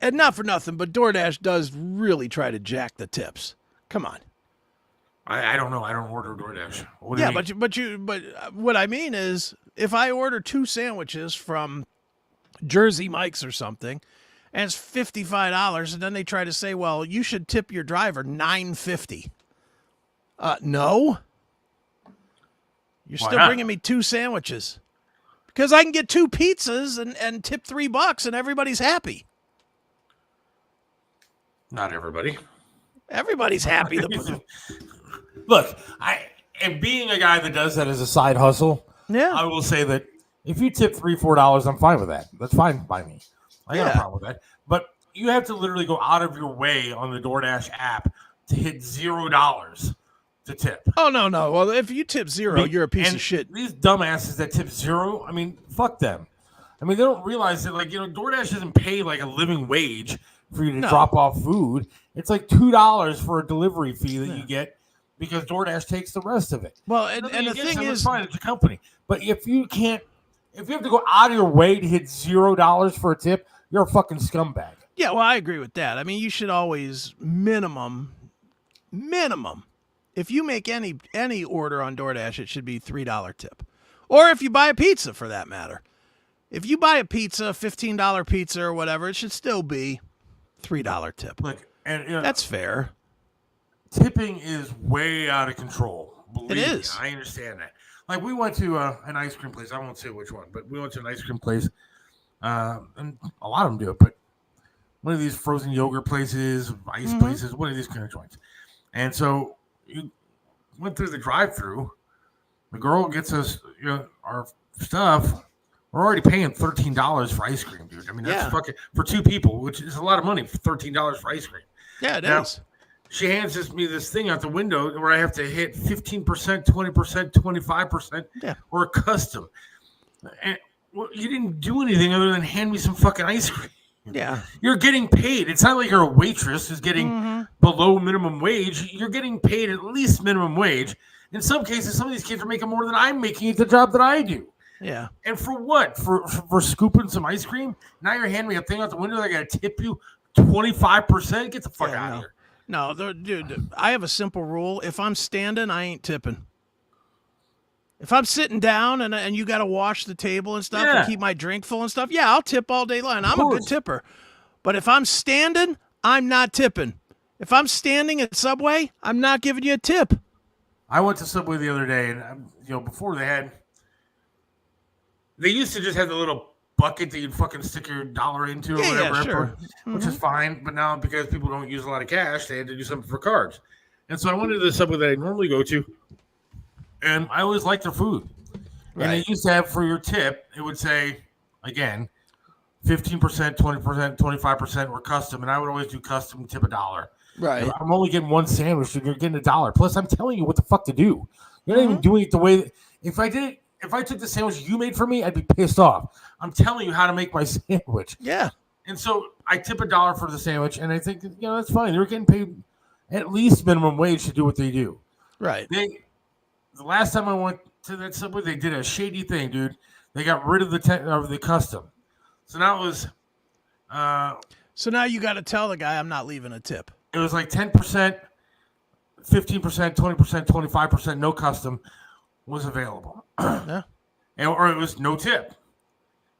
And not for nothing, but DoorDash does really try to jack the tips. Come on. I don't know. I don't order DoorDash. What do Yeah, you mean? but what I mean is, if I order 2 sandwiches from Jersey Mike's or something, and it's $55, and then they try to say, well, you should tip your driver $9.50. No. You're Why still not? bringing me 2 sandwiches. Because I can get 2 pizzas and tip $3 and everybody's happy. Not everybody. Everybody's happy. Look, and being a guy that does that as a side hustle, I will say that if you tip $3-4, I'm fine with that. That's fine by me. I got a problem with that. But you have to literally go out of your way on the DoorDash app to hit $0 to tip. Oh, no. Well, if you tip 0, you're a piece of shit. These dumbasses that tip 0, I mean, fuck them. I mean, they don't realize that, like, DoorDash doesn't pay like a living wage for you to drop off food. It's like $2 for a delivery fee that you get because DoorDash takes the rest of it. Well, and the thing is, fine, it's a company. But if you have to go out of your way to hit $0 for a tip, you're a fucking scumbag. Yeah, well, I agree with that. I mean, you should always minimum. If you make any order on DoorDash, it should be $3 tip. Or if you buy a pizza, for that matter. If you buy a pizza, $15 pizza or whatever, it should still be $3 tip. Look, and that's fair. Tipping is way out of control. Believe It is. Me, I understand that. Like, we went to an ice cream place. I won't say which one, but we went to an ice cream place. And a lot of them do it, but one of these frozen yogurt places, ice places, one of these kind of joints. And so you went through the drive-through. The girl gets us our stuff. We're already paying $13 for ice cream, dude. I mean, that's fucking for 2 people, which is a lot of money for $13 for ice cream. Yeah, it is. She hands me this thing out the window where I have to hit 15%, 20%, 25%, or custom. And you didn't do anything other than hand me some fucking ice cream. Yeah. You're getting paid. It's not like you're a waitress who's getting below minimum wage. You're getting paid at least minimum wage. In some cases, some of these kids are making more than I'm making at the job that I do. Yeah. And for what? For scooping some ice cream? Now you're handing me a thing out the window that I got to tip you 25%? Get the fuck out of here. No, dude, I have a simple rule. If I'm standing, I ain't tipping. If I'm sitting down and you got to wash the table and stuff and keep my drink full and stuff, I'll tip all day long. I'm a good tipper. But if I'm standing, I'm not tipping. If I'm standing at Subway, I'm not giving you a tip. I went to Subway the other day, and before they used to just have the little bucket that you'd fucking stick your dollar into or whatever, sure. Which is fine. But now, because people don't use a lot of cash, they had to do something for cards. And so I went to the Subway that I normally go to, and I always liked their food. Right. And they used to have for your tip, it would say, again, 15%, 20%, 25% were custom, and I would always do custom, tip $1. Right. And I'm only getting 1 sandwich, and you're getting $1. Plus, I'm telling you what the fuck to do. You're not even doing it the way that, if I took the sandwich you made for me, I'd be pissed off. I'm telling you how to make my sandwich. Yeah. And so I tip $1 for the sandwich, and I think, that's fine. They're getting paid at least minimum wage to do what they do. Right. The last time I went to that Subway, they did a shady thing, dude. They got rid of the custom. So now it was. So now you got to tell the guy I'm not leaving a tip. It was like 10%, 15%, 20%, 25%, no custom was available. Yeah. Or it was no tip.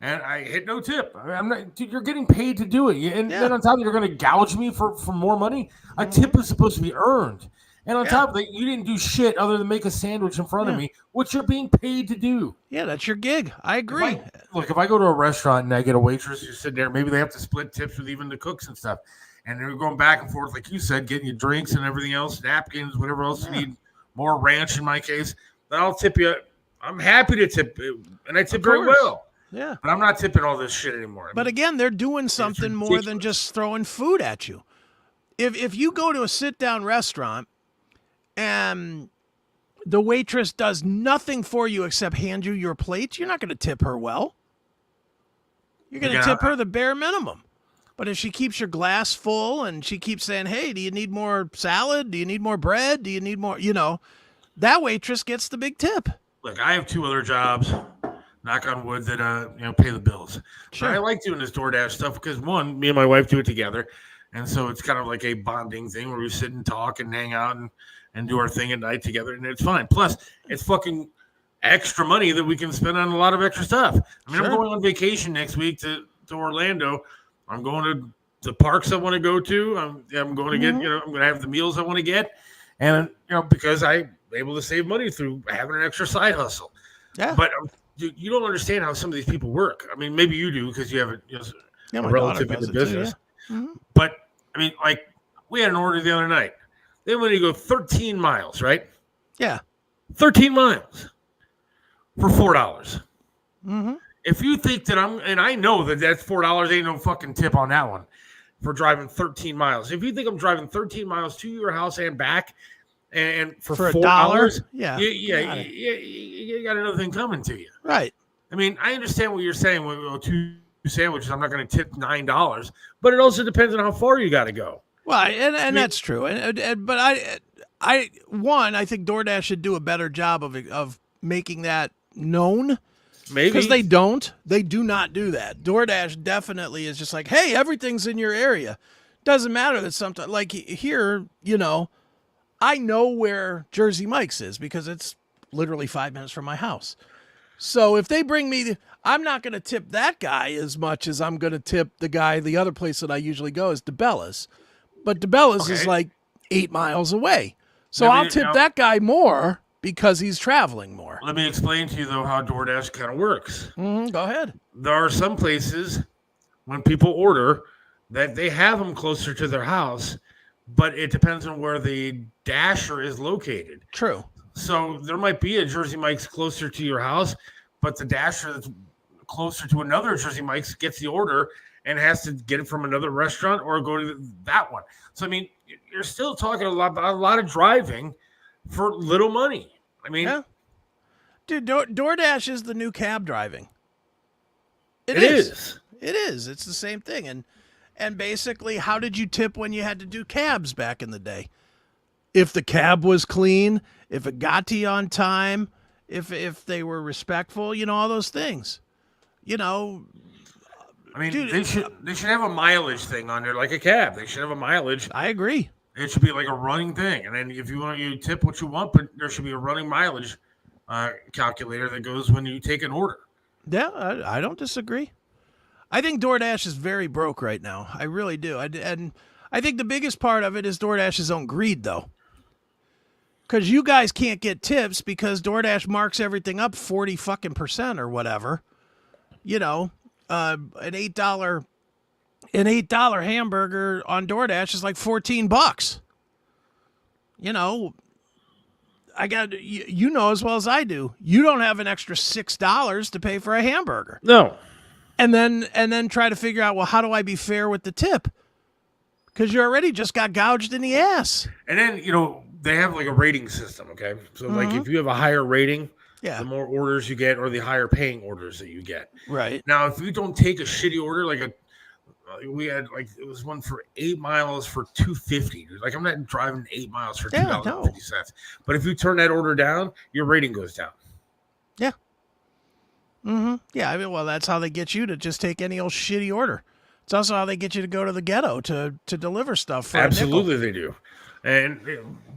And I hit no tip. I'm not, dude, you're getting paid to do it. And then on top of it, you're going to gouge me for more money? A tip is supposed to be earned. And on top of that, you didn't do shit other than make a sandwich in front of me, which you're being paid to do. Yeah, that's your gig. I agree. If I go to a restaurant and I get a waitress who's sitting there, maybe they have to split tips with even the cooks and stuff. And they're going back and forth, like you said, getting you drinks and everything else, napkins, whatever else you need, more ranch in my case. Then I'll tip you. I'm happy to tip, and I tip very well. Yeah. But I'm not tipping all this shit anymore. But again, they're doing something more than just throwing food at you. If you go to a sit-down restaurant and the waitress does nothing for you except hand you your plates, you're not going to tip her well. You're going to tip her the bare minimum. But if she keeps your glass full and she keeps saying, hey, do you need more salad? Do you need more bread? Do you need more, that waitress gets the big tip. Look, I have 2 other jobs, knock on wood, that pay the bills. Sure. But I like doing this DoorDash stuff because, one, me and my wife do it together. And so it's kind of like a bonding thing where we sit and talk and hang out and do our thing at night together, and it's fine. Plus, it's fucking extra money that we can spend on a lot of extra stuff. I mean, I'm going on vacation next week to Orlando. I'm going to the parks I want to go to. I'm going to get, I'm going to have the meals I want to get. And, because I'm able to save money through having an extra side hustle. Yeah. But you don't understand how some of these people work. I mean, maybe you do because you have a my relative daughter in the does it too, business. yeah. But, I mean, like, we had an order the other night. They wanted to go 13 miles, right? Yeah. 13 miles for $4. Mm-hmm. If you think that and I know that that's $4, ain't no fucking tip on that one for driving 13 miles. If you think I'm driving 13 miles to your house and back and for $4, you got another thing coming to you. Right. I mean, I understand what you're saying with 2 sandwiches. I'm not going to tip $9, but it also depends on how far you got to go. Well, and that's true. But I think DoorDash should do a better job of making that known. Maybe. Because they don't. They do not do that. DoorDash definitely is just like, hey, everything's in your area. Doesn't matter that sometimes, like here, I know where Jersey Mike's is because it's literally 5 minutes from my house. So if they bring me, I'm not going to tip that guy as much as I'm going to tip the other place that I usually go is DeBella's. But DeBella's is like 8 miles away. So I'll tip that guy more because he's traveling more. Let me explain to you, though, how DoorDash kind of works. Go ahead. There are some places when people order that they have them closer to their house, but it depends on where the dasher is located. True. So there might be a Jersey Mike's closer to your house, but the dasher that's closer to another Jersey Mike's gets the order and has to get it from another restaurant or go to that one. So, I mean, you're still talking a lot of driving for little money. I mean, dude, DoorDash is the new cab driving. It is. It is. It's the same thing. And basically, how did you tip when you had to do cabs back in the day? If the cab was clean, if it got to you on time, if they were respectful, all those things. I mean, dude, they should have a mileage thing on there, like a cab. They should have a mileage. I agree. It should be like a running thing, and then if you want, you tip what you want, but there should be a running mileage calculator that goes when you take an order. Yeah, I don't disagree. I think DoorDash is very broke right now. I really do. And I think the biggest part of it is DoorDash's own greed, though. Because you guys can't get tips because DoorDash marks everything up 40% or whatever. An $8 hamburger on DoorDash is like $14. I got as well as I do. You don't have an extra $6 to pay for a hamburger. No. And then try to figure out, well, how do I be fair with the tip? Because you already just got gouged in the ass. And then, they have like a rating system, okay? So like if you have a higher rating, the more orders you get or the higher paying orders that you get. Right. Now, if you don't take a shitty order, we had it was one for 8 miles for $2.50. Like, I'm not driving 8 miles for $2.50. But if you turn that order down, your rating goes down. Yeah. Mm-hmm. Yeah, I mean, well, that's how they get you to just take any old shitty order. It's also how they get you to go to the ghetto to deliver stuff for Absolutely, they do.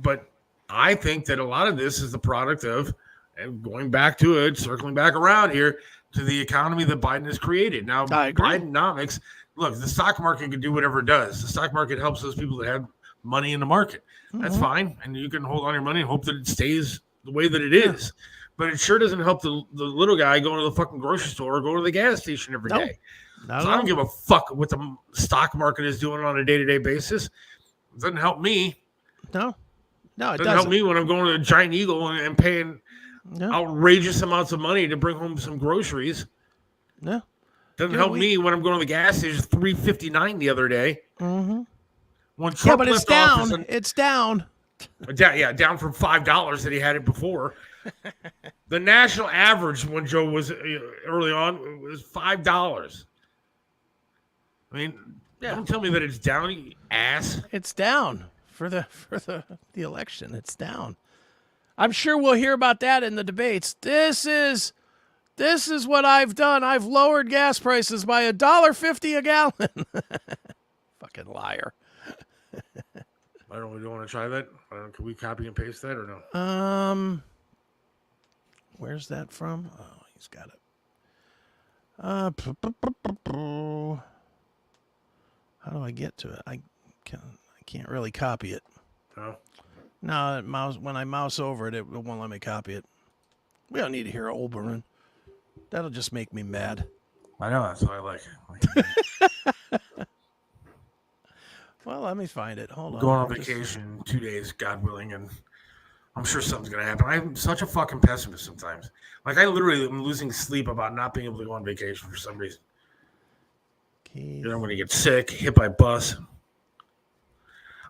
But I think that a lot of this is the product of, and going back to it, circling back around here to the economy that Biden has created. Now, Bidenomics, look, the stock market can do whatever it does. The stock market helps those people that have money in the market. That's fine. And you can hold on your money and hope that it stays the way that it is. But it sure doesn't help the little guy going to the fucking grocery store or go to the gas station every day. So I don't give a fuck what the stock market is doing on a day-to-day basis. It doesn't help me. No, it doesn't help me when I'm going to a Giant Eagle and paying outrageous amounts of money to bring home some groceries. No. Doesn't help me when I'm going to the gas station. $3.59 the other day. Mm-hmm. When Trump but it's down. It's down. Down from $5 that he had it before. The national average when Joe was early on was $5. I mean, don't tell me that it's down, you ass. It's down for the election. It's down. I'm sure we'll hear about that in the debates. This is what I've done. I've lowered gas prices by $1.50 a gallon. Fucking liar. I don't really want to try that. Can we copy and paste that or no? Where's that from? Oh, he's got it. How do I get to it? I can't really copy it. No. No, when I mouse over it, it won't let me copy it. We don't need to hear Olbermann. That'll just make me mad. I know, that's what I like. Well, let me find it. Hold on. Going on vacation in 2 days, God willing, and I'm sure something's going to happen. I'm such a fucking pessimist sometimes. Like, I literally am losing sleep about not being able to go on vacation for some reason. You know, I'm going to get sick, hit by a bus.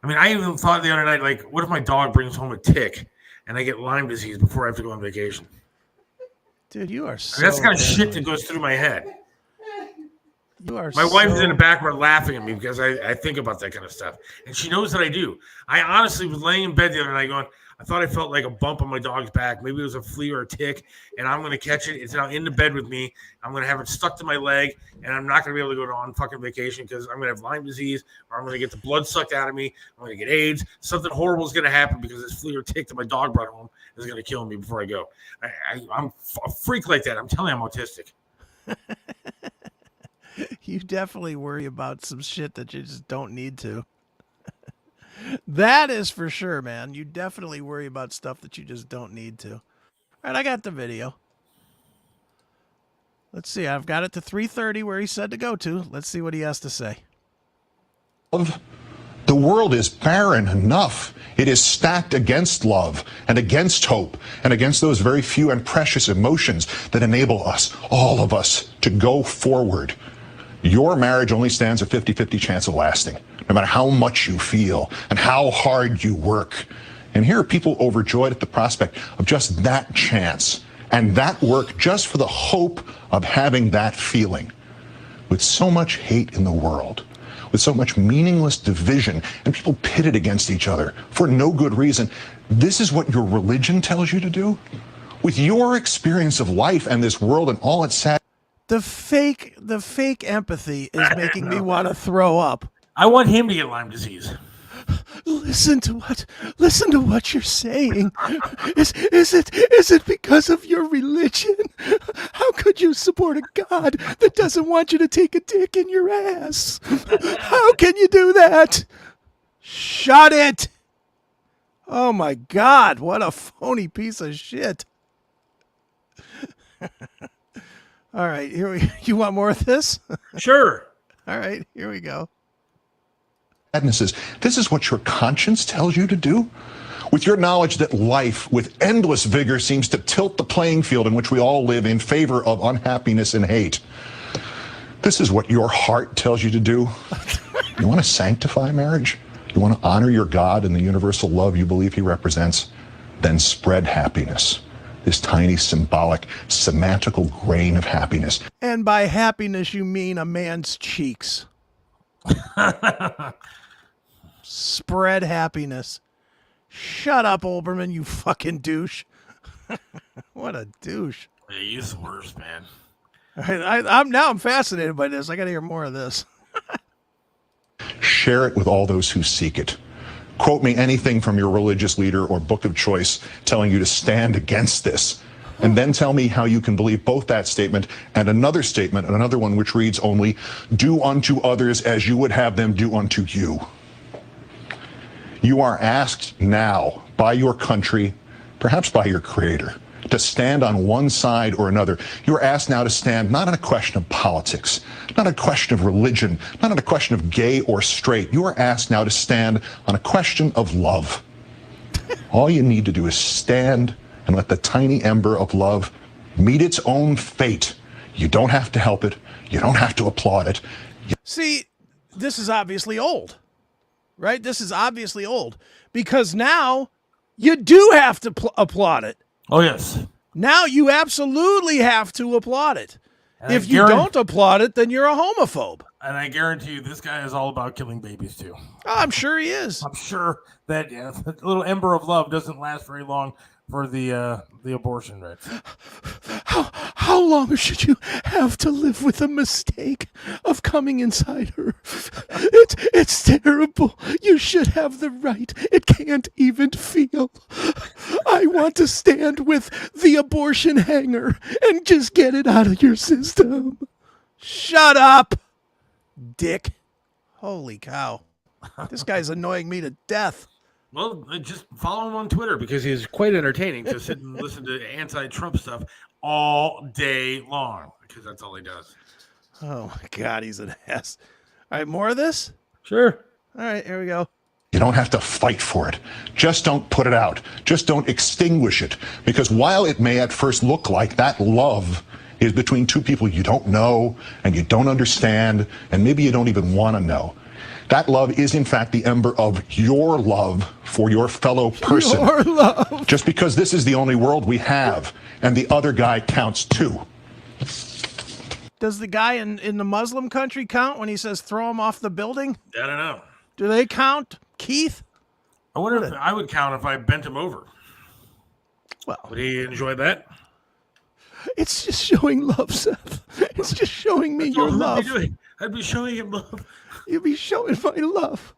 I mean, I even thought the other night, like, what if my dog brings home a tick and I get Lyme disease before I have to go on vacation? Dude, you are so... I mean, that's the kind of shit that goes through my head. You are My wife is in the background laughing at me because I think about that kind of stuff. And she knows that I do. I honestly was laying in bed the other night going, I thought I felt like a bump on my dog's back. Maybe it was a flea or a tick, and I'm going to catch it. It's now in the bed with me. I'm going to have it stuck to my leg, and I'm not going to be able to go on fucking vacation because I'm going to have Lyme disease, or I'm going to get the blood sucked out of me. I'm going to get AIDS. Something horrible is going to happen because this flea or tick that my dog brought home is going to kill me before I go. I'm a freak like that. I'm telling you, I'm autistic. You definitely worry about some shit that you just don't need to. That is for sure, man. You definitely worry about stuff that you just don't need to. All right, I got the video. Let's see. I've got it to 3:30 where he said to go to. Let's see what he has to say. The world is barren enough. It is stacked against love and against hope and against those very few and precious emotions that enable us, all of us, to go forward. Your marriage only stands a 50-50 chance of lasting, no matter how much you feel and how hard you work. And here are people overjoyed at the prospect of just that chance and that work just for the hope of having that feeling. With so much hate in the world, with so much meaningless division and people pitted against each other for no good reason, this is what your religion tells you to do? With your experience of life and this world and all its sad... The fake empathy is making me want to throw up. I want him to get Lyme disease. Listen to what you're saying. Is it because of your religion? How could you support a God that doesn't want you to take a dick in your ass? How can you do that? Shut it. Oh my God, what a phony piece of shit. All right, you want more of this? Sure. All right, here we go. Sadnesses. This is what your conscience tells you to do? With your knowledge that life, with endless vigor, seems to tilt the playing field in which we all live in favor of unhappiness and hate. This is what your heart tells you to do? You want to sanctify marriage? You want to honor your God and the universal love you believe he represents? Then spread happiness. This tiny symbolic, semantical grain of happiness. And by happiness, you mean a man's cheeks. Spread happiness. Shut up, Olbermann, you fucking douche. What a douche. Yeah, he's the worst, man. All right, I'm fascinated by this. I got to hear more of this. Share it with all those who seek it. Quote me anything from your religious leader or book of choice telling you to stand against this. And then tell me how you can believe both that statement and another statement, and another one which reads only, do unto others as you would have them do unto you. You are asked now by your country, perhaps by your creator, to stand on one side or another. You are asked now to stand not on a question of politics, not a question of religion, not on a question of gay or straight. You are asked now to stand on a question of love. All you need to do is stand and let the tiny ember of love meet its own fate. You don't have to help it. You don't have to applaud it. See, this is obviously old, right? This is obviously old because now you do have to applaud it. Oh, yes. Now you absolutely have to applaud it. And if you don't applaud it, then you're a homophobe. And I guarantee you this guy is all about killing babies, too. Oh, I'm sure he is. I'm sure that the little ember of love doesn't last very long for the abortion rights. How long should you have to live with the mistake of coming inside her? It's terrible. You should have the right. It can't even feel. I want to stand with the abortion hanger and just get it out of your system. Shut up, dick. Holy cow. This guy's annoying me to death. Well, just follow him on Twitter because he's quite entertaining to sit and listen to anti-Trump stuff all day long because that's all he does. Oh, my God, he's an ass. All right, more of this? Sure. All right, here we go. You don't have to fight for it. Just don't put it out. Just don't extinguish it. Because while it may at first look like that love is between two people you don't know and you don't understand and maybe you don't even want to know, that love is, in fact, the ember of your love for your fellow person. Your love. Just because this is the only world we have, and the other guy counts too. Does the guy in the Muslim country count when he says throw him off the building? I don't know. Do they count, Keith? I wonder if I would count if I bent him over. Well, would he enjoy that? It's just showing love, Seth. It's just showing me your love. I'd be showing him love. You'd be showing my love.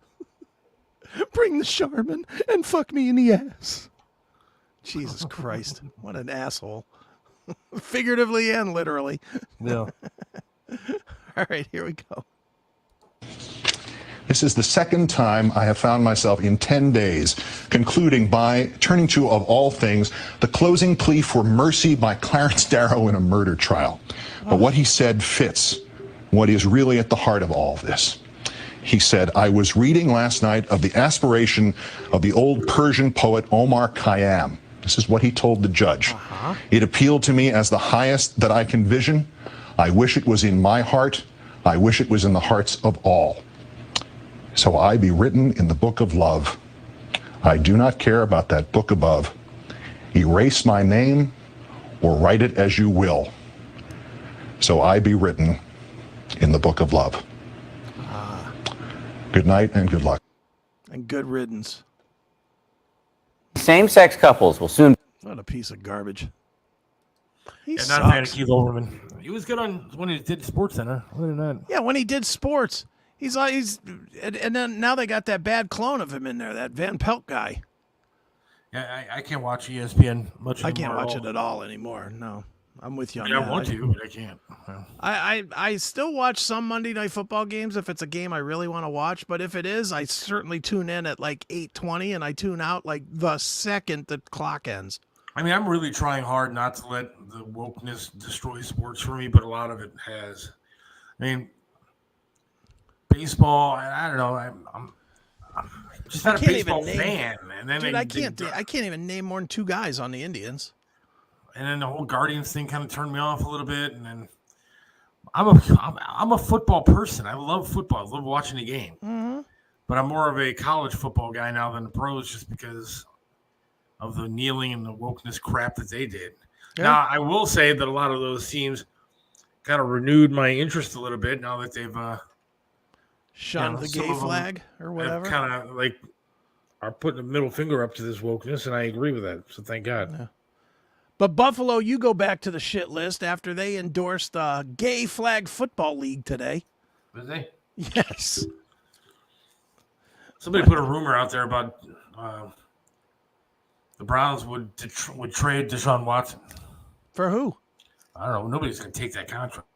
Bring the Charmin and fuck me in the ass. Jesus Christ. What an asshole. Figuratively and literally. Yeah. All right, here we go. This is the second time I have found myself in 10 days concluding by turning to, of all things, the closing plea for mercy by Clarence Darrow in a murder trial. But what he said fits what is really at the heart of all this. He said, I was reading last night of the aspiration of the old Persian poet Omar Khayyam. This is what he told the judge. It appealed to me as the highest that I can vision. I wish it was in my heart. I wish it was in the hearts of all. So I be written in the book of love. I do not care about that book above. Erase my name or write it as you will. So I be written in the book of love. Good night and good luck. And good riddance. Same-sex couples will soon. What a piece of garbage. Not a fan of Keith Olbermann. He was good on when he did Sports Center. Other than that, yeah, when he did sports, he's and then now they got that bad clone of him in there, that Van Pelt guy. Yeah, I can't watch ESPN much anymore. I can't watch it at all anymore. No, I'm with you on that. that. I want to, but I can't. Well. I still watch some Monday Night Football games if it's a game I really want to watch. But if it is, I certainly tune in at like 8:20 and I tune out like the second the clock ends. I mean, I'm really trying hard not to let the wokeness destroy sports for me, but a lot of it has. I mean, baseball. I don't know. I'm just not a baseball fan, and then dude, I can't even name more than two guys on the Indians. And then the whole Guardians thing kind of turned me off a little bit. And then I'm a football person. I love football. I love watching the game. Mm-hmm. But I'm more of a college football guy now than the pros, just because of the kneeling and the wokeness crap that they did. Yeah. Now, I will say that a lot of those teams kind of renewed my interest a little bit now that they've shunned the gay flag or whatever. Kind of like are putting a middle finger up to this wokeness, and I agree with that. So thank God. Yeah. But Buffalo, you go back to the shit list after they endorsed Gay Flag Football League today. Did they? Yes. Somebody put a rumor out there about the Browns would trade Deshaun Watson. For who? I don't know. Nobody's going to take that contract.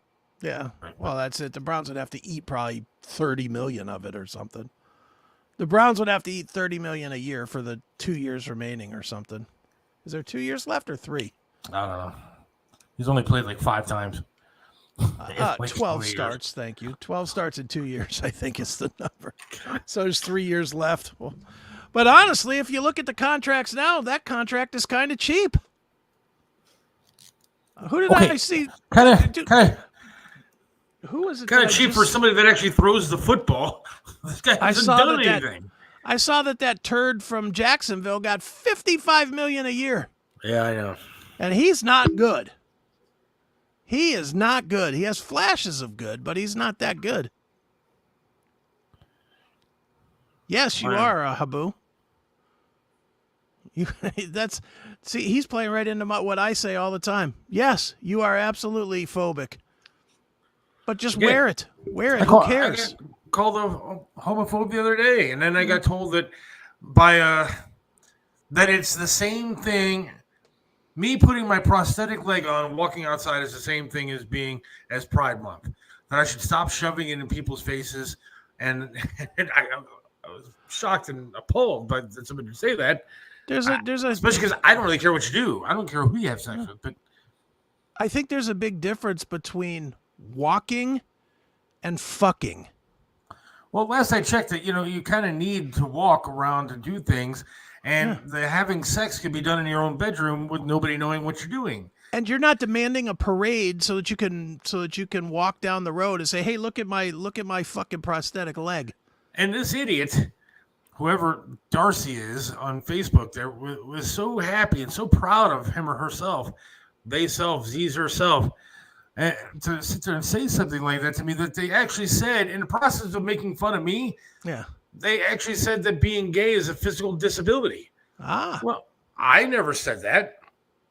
Yeah. Well, that's it. The Browns would have to eat probably $30 million of it or something. The Browns would have to eat $30 million a year for the 2 years remaining or something. Is there 2 years left or 3? I don't know. He's only played like 5 times. 12 starts, thank you. 12 starts in 2 years, I think is the number. So there's 3 years left. Well, but honestly, if you look at the contracts now, that contract is kind of cheap. Who did I see? Kind of. Who was it? Kind of cheap for somebody that actually throws the football. This guy hasn't done anything. I saw that turd from Jacksonville got $55 million a year. Yeah, I know. And he's not good. He is not good. He has flashes of good, but he's not that good. Yes, you are, Habu. See, he's playing right into what I say all the time. Yes, you are absolutely phobic. But just wear it. Wear it. Who cares? I got called a homophobe the other day, and then I got told that that it's the same thing. Me putting my prosthetic leg on and walking outside is the same thing as Pride Month. That I should stop shoving it in people's faces. And I was shocked and appalled by somebody to say that. Especially because I don't really care what you do. I don't care who you have sex with. But I think there's a big difference between walking and fucking. Well, last I checked it, you kind of need to walk around to do things. And having sex can be done in your own bedroom with nobody knowing what you're doing. And you're not demanding a parade so that you can walk down the road and say, "Hey, look at my fucking prosthetic leg." And this idiot, whoever Darcy is on Facebook, there was so happy and so proud of him or herself, Z's herself, and to sit there and say something like that to me. That they actually said in the process of making fun of me. Yeah. They actually said that being gay is a physical disability. Well, I never said that.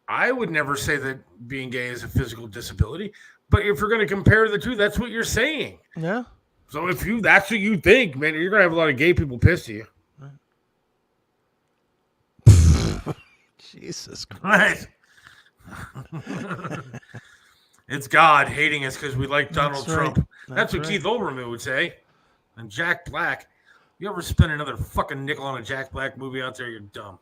I would never say that being gay is a physical disability. But if you're going to compare the two, that's what you're saying. Yeah. So if that's what you think, man, you're going to have a lot of gay people pissed at you. Jesus Christ. Right. It's God hating us because we like Donald Trump. That's what Keith Olbermann would say. And Jack Black. You ever spend another fucking nickel on a Jack Black movie out there, you're dumb.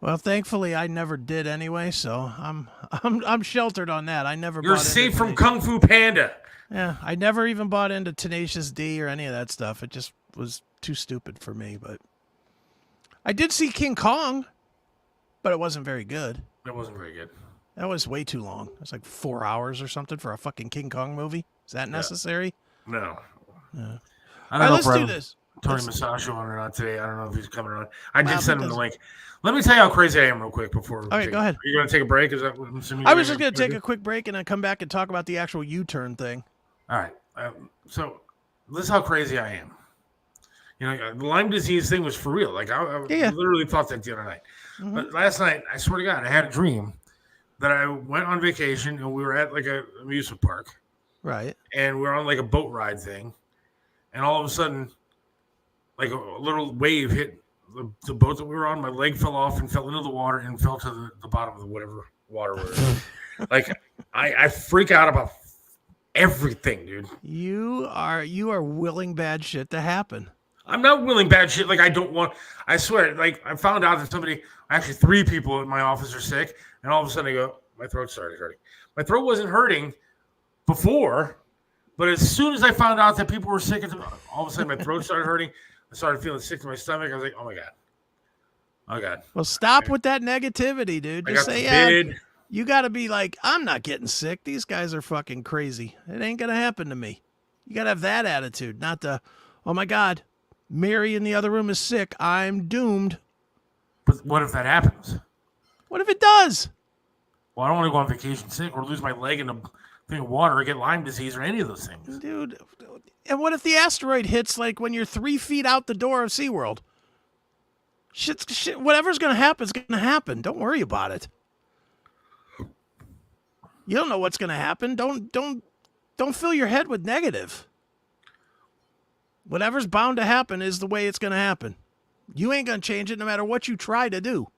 Well, thankfully, I never did anyway, so I'm sheltered on that. I never. You're safe from Kung Fu Panda. Yeah, I never even bought into Tenacious D or any of that stuff. It just was too stupid for me. But I did see King Kong, but it wasn't very good. It wasn't very good. That was way too long. It was like 4 hours or something for a fucking King Kong movie. Is that necessary? No. Yeah. I don't know let's do this. Tony Masaccio on or not today. I don't know if he's coming on. I did send him the link. Let me tell you how crazy I am real quick before. Okay, go ahead. Are you going to take a break? Is that what I'm assuming? I was just going to take a quick break and then come back and talk about the actual U-turn thing. All right. So this is how crazy I am. The Lyme disease thing was for real. Like I literally thought that the other night. Mm-hmm. But last night, I swear to God, I had a dream that I went on vacation and we were at like an amusement park. Right. And we were on like a boat ride thing. And all of a sudden, like a little wave hit the boat that we were on. My leg fell off and fell into the water and fell to the bottom of the whatever water we were in. Like I freak out about everything, dude. You are willing bad shit to happen. I'm not willing bad shit. Like I swear, like I found out that actually 3 people in my office are sick. And all of a sudden I go, my throat started hurting. My throat wasn't hurting before, but as soon as I found out that people were sick, all of a sudden my throat started hurting. I started feeling sick to my stomach. I was like, oh my God. Oh God. Well, stop with that negativity, dude. Just say, you got to be like, I'm not getting sick. These guys are fucking crazy. It ain't going to happen to me. You got to have that attitude, not the, oh my God, Mary in the other room is sick. I'm doomed. But what if that happens? What if it does? Well, I don't want to go on vacation sick or lose my leg in a thing of water or get Lyme disease or any of those things. Dude, and what if the asteroid hits like when you're 3 feet out the door of SeaWorld? Shit, whatever's going to happen is going to happen. Don't worry about it. You don't know what's going to happen. Don't fill your head with negative. Whatever's bound to happen is the way it's going to happen. You ain't going to change it no matter what you try to do.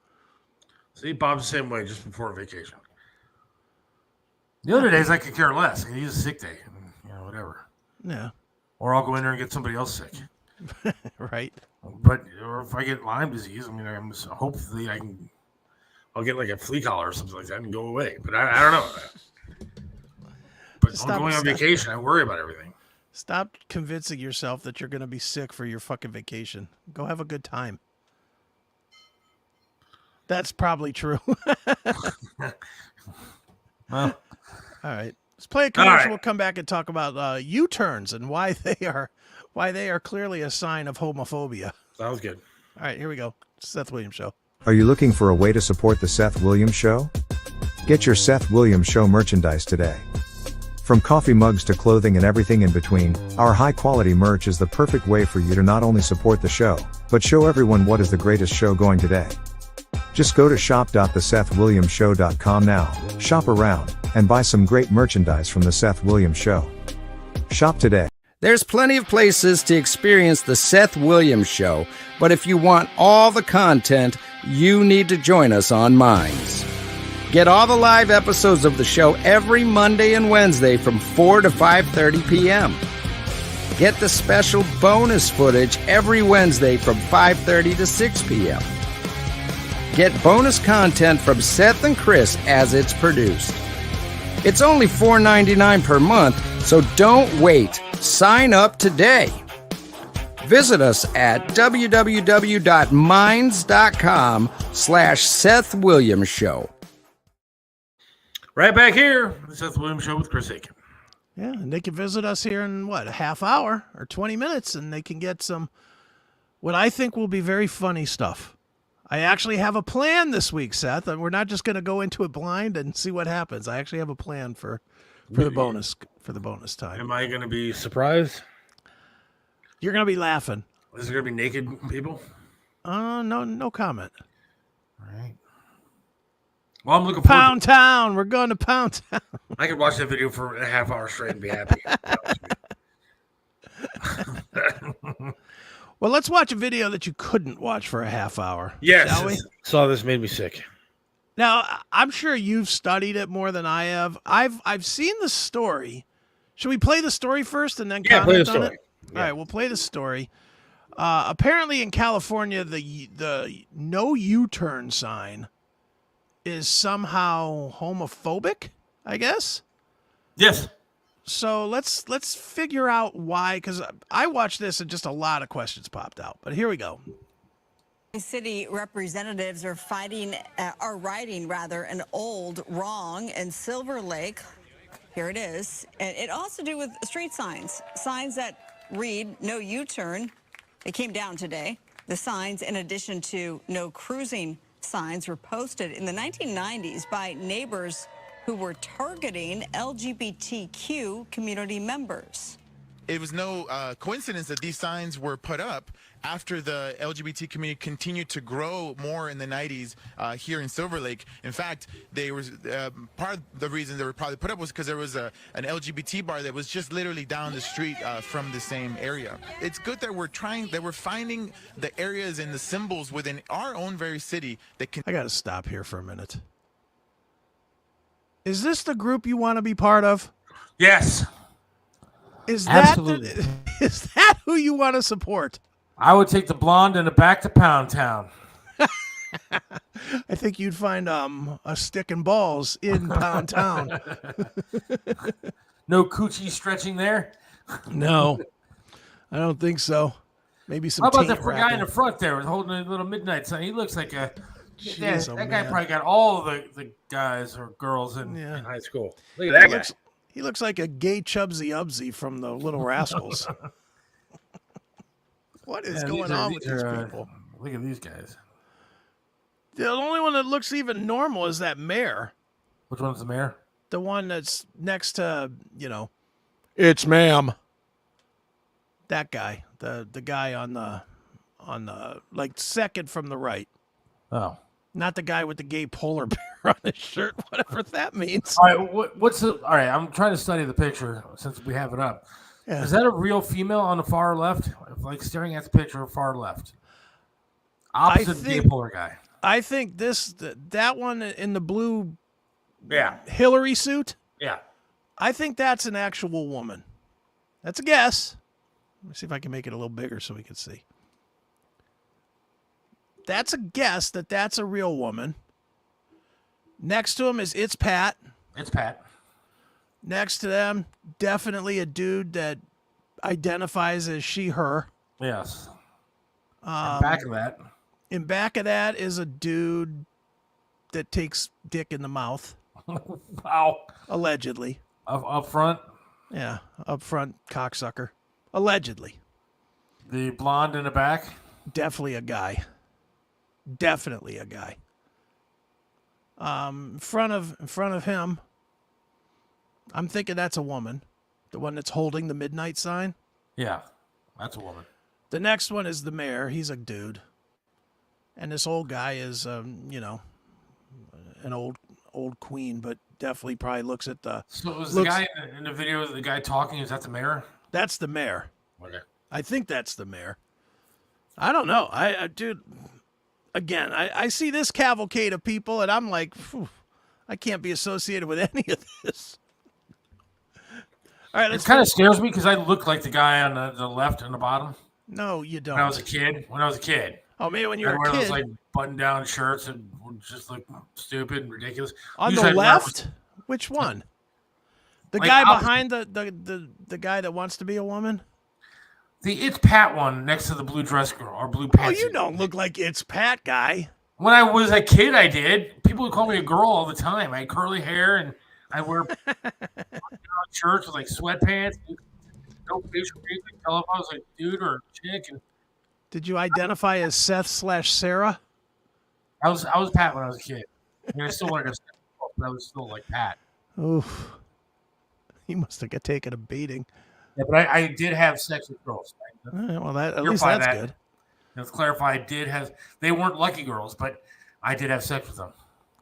See, Bob's the same way just before vacation. The other days I could care less. I use a sick day. Whatever. Yeah. Or I'll go in there and get somebody else sick. Right. But or if I get Lyme disease, hopefully I'll get like a flea collar or something like that and go away. But I don't know. But I'm going on vacation. I worry about everything. Stop convincing yourself that you're going to be sick for your fucking vacation. Go have a good time. That's probably true. Well, all right. Let's play a commercial. Right. We'll come back and talk about U-turns and why they are clearly a sign of homophobia. Sounds good. All right, here we go. Seth Williams Show. Are you looking for a way to support the Seth Williams Show? Get your Seth Williams Show merchandise today. From coffee mugs to clothing and everything in between, our high-quality merch is the perfect way for you to not only support the show, but show everyone what is the greatest show going today. Just go to shop.thesethwilliamsshow.com now, shop around, and buy some great merchandise from The Seth Williams Show. Shop today. There's plenty of places to experience The Seth Williams Show, but if you want all the content, you need to join us on Minds. Get all the live episodes of the show every Monday and Wednesday from 4 to 5:30 p.m. Get the special bonus footage every Wednesday from 5:30 to 6 p.m. Get bonus content from Seth and Chris as it's produced. It's only $4.99 per month, so don't wait. Sign up today. Visit us at www.minds.com/Seth Williams Show. Right back here, the Seth Williams Show with Chris Aiken. Yeah, and they can visit us here in, a half hour or 20 minutes, and they can get some, what I think will be very funny stuff. I actually have a plan this week, Seth, and we're not just going to go into it blind and see what happens. I actually have a plan for the bonus time. Am I going to be surprised? You're going to be laughing. Is there going to be naked people? No comment. All right. Well, I'm looking forward Pound Town. We're going to Pound Town. I could watch that video for a half hour straight and be happy. Well, let's watch a video that you couldn't watch for a half hour. Yes. Shall we? Saw this, made me sick. Now, I'm sure you've studied it more than I have. I've seen the story. Should we play the story first and then comment play the on story. it? Yeah. All right, we'll play the story. Apparently in California, the No Uturn sign is somehow homophobic, I guess. Yes. So let's figure out why, because I watched this and just a lot of questions popped out. But here we go. City representatives are righting an old wrong in Silver Lake. Here it is. And it also to do with street signs that read "No U-turn." They came down today. The signs, in addition to "No cruising" signs, were posted in the 1990s by neighbors who were targeting LGBTQ community members. It was no coincidence that these signs were put up after the LGBT community continued to grow more in the 90s here in Silver Lake. In fact, they were part of the reason they were probably put up was because there was an LGBT bar that was just literally down the street from the same area. It's good that we're finding the areas and the symbols within our own very city that can. I got to stop here for a minute. Is this the group you want to be part of? Yes. Is Absolutely. Is that who you want to support? I would take the blonde and the back to Pound Town. I think you'd find a stick and balls in Pound Town. No coochie stretching there? No, I don't think so. Maybe some. How about taint the guy in wrapping. the front there with holding a little midnight sign? He looks like a. Jeez, that oh, guy man. probably got all the guys or girls in high school. Look at that guy. He looks like a gay Chubsy Ubsy from the Little Rascals. What is going on with these people? Look at these guys. The only one that looks even normal is that mayor. Which one's the mayor? The one that's next to, it's ma'am. That guy, the guy on the like second from the right. Oh. Not the guy with the gay polar bear on his shirt, whatever that means. All right, all right, I'm trying to study the picture since we have it up. Yeah. Is that a real female on the far left? Like staring at the picture, far left. Opposite the gay polar guy. I think that one in the blue Hillary suit. Yeah. I think that's an actual woman. That's a guess. Let me see if I can make it a little bigger so we can see. That's a guess that that's a real woman. Next to him is It's Pat. It's Pat. Next to them, definitely a dude that identifies as she, her. Yes. Back of that. In back of that is a dude that takes dick in the mouth. Wow. Allegedly. Up front? Yeah, up front, cocksucker. Allegedly. The blonde in the back? Definitely a guy. Definitely a guy. In front of him, I'm thinking that's a woman. The one that's holding the midnight sign. Yeah, that's a woman. The next one is the mayor. He's a dude. And this old guy is, an old queen, but definitely probably looks at the. So was the guy in the video, the guy talking, is that the mayor? That's the mayor. Okay. I think that's the mayor. I don't know. Dude, again, I see this cavalcade of people, and I'm like, phew, I can't be associated with any of this. All right, it kind of scares me because I look like the guy on the left and the bottom. No, you don't. When I was a kid. Oh, maybe when you were a wear kid. those like button-down shirts and would just look stupid and ridiculous. On Usually the left? Which one? The Like, guy I'll- behind the guy that wants to be a woman? The It's Pat one next to the blue dress girl or blue pants. Oh, you don't look like It's Pat guy. When I was a kid, I did. People would call me a girl all the time. I had curly hair and I wear shirts with like sweatpants. No facial hair. You could tell if I was a dude or a chick. And Did you identify as Seth/Sarah? I was Pat when I was a kid. I mean, I still wanted to, but I was still like Pat. Oof. He must have got taken a beating. Yeah, but I did have sex with girls. All right, well, at Clarify least that's that. good. Let's clarify. I did have. They weren't lucky girls, but I did have sex with them.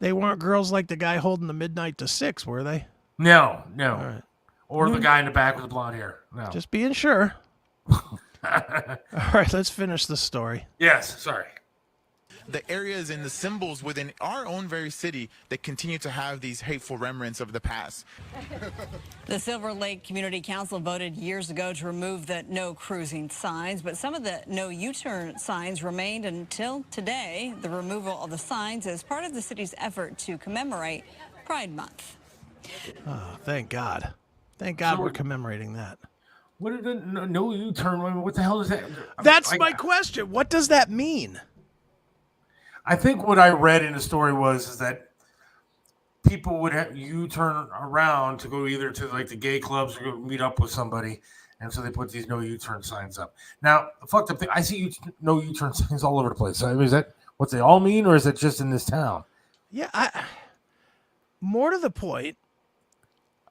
They weren't girls like the guy holding the midnight to 6, were they? No. All right. Or the guy in the back with the blonde hair. No. Just being sure. All right, let's finish the story. Yes, sorry. The areas and the symbols within our own very city that continue to have these hateful remnants of the past. The Silver Lake Community Council voted years ago to remove the no cruising signs, but some of the no U-turn signs remained until today. The removal of the signs is part of the city's effort to commemorate Pride Month. Oh, thank God. Thank God we're commemorating that. What did the no U-turn? What the hell is that? That's my question. What does that mean? I think what I read in the story is that people would have U-turn around to go either to like the gay clubs or go meet up with somebody, and so they put these no U-turn signs up. Now, the fucked up thing, I see no U-turn signs all over the place. I mean, is that what they all mean, or is it just in this town? Yeah, more to the point,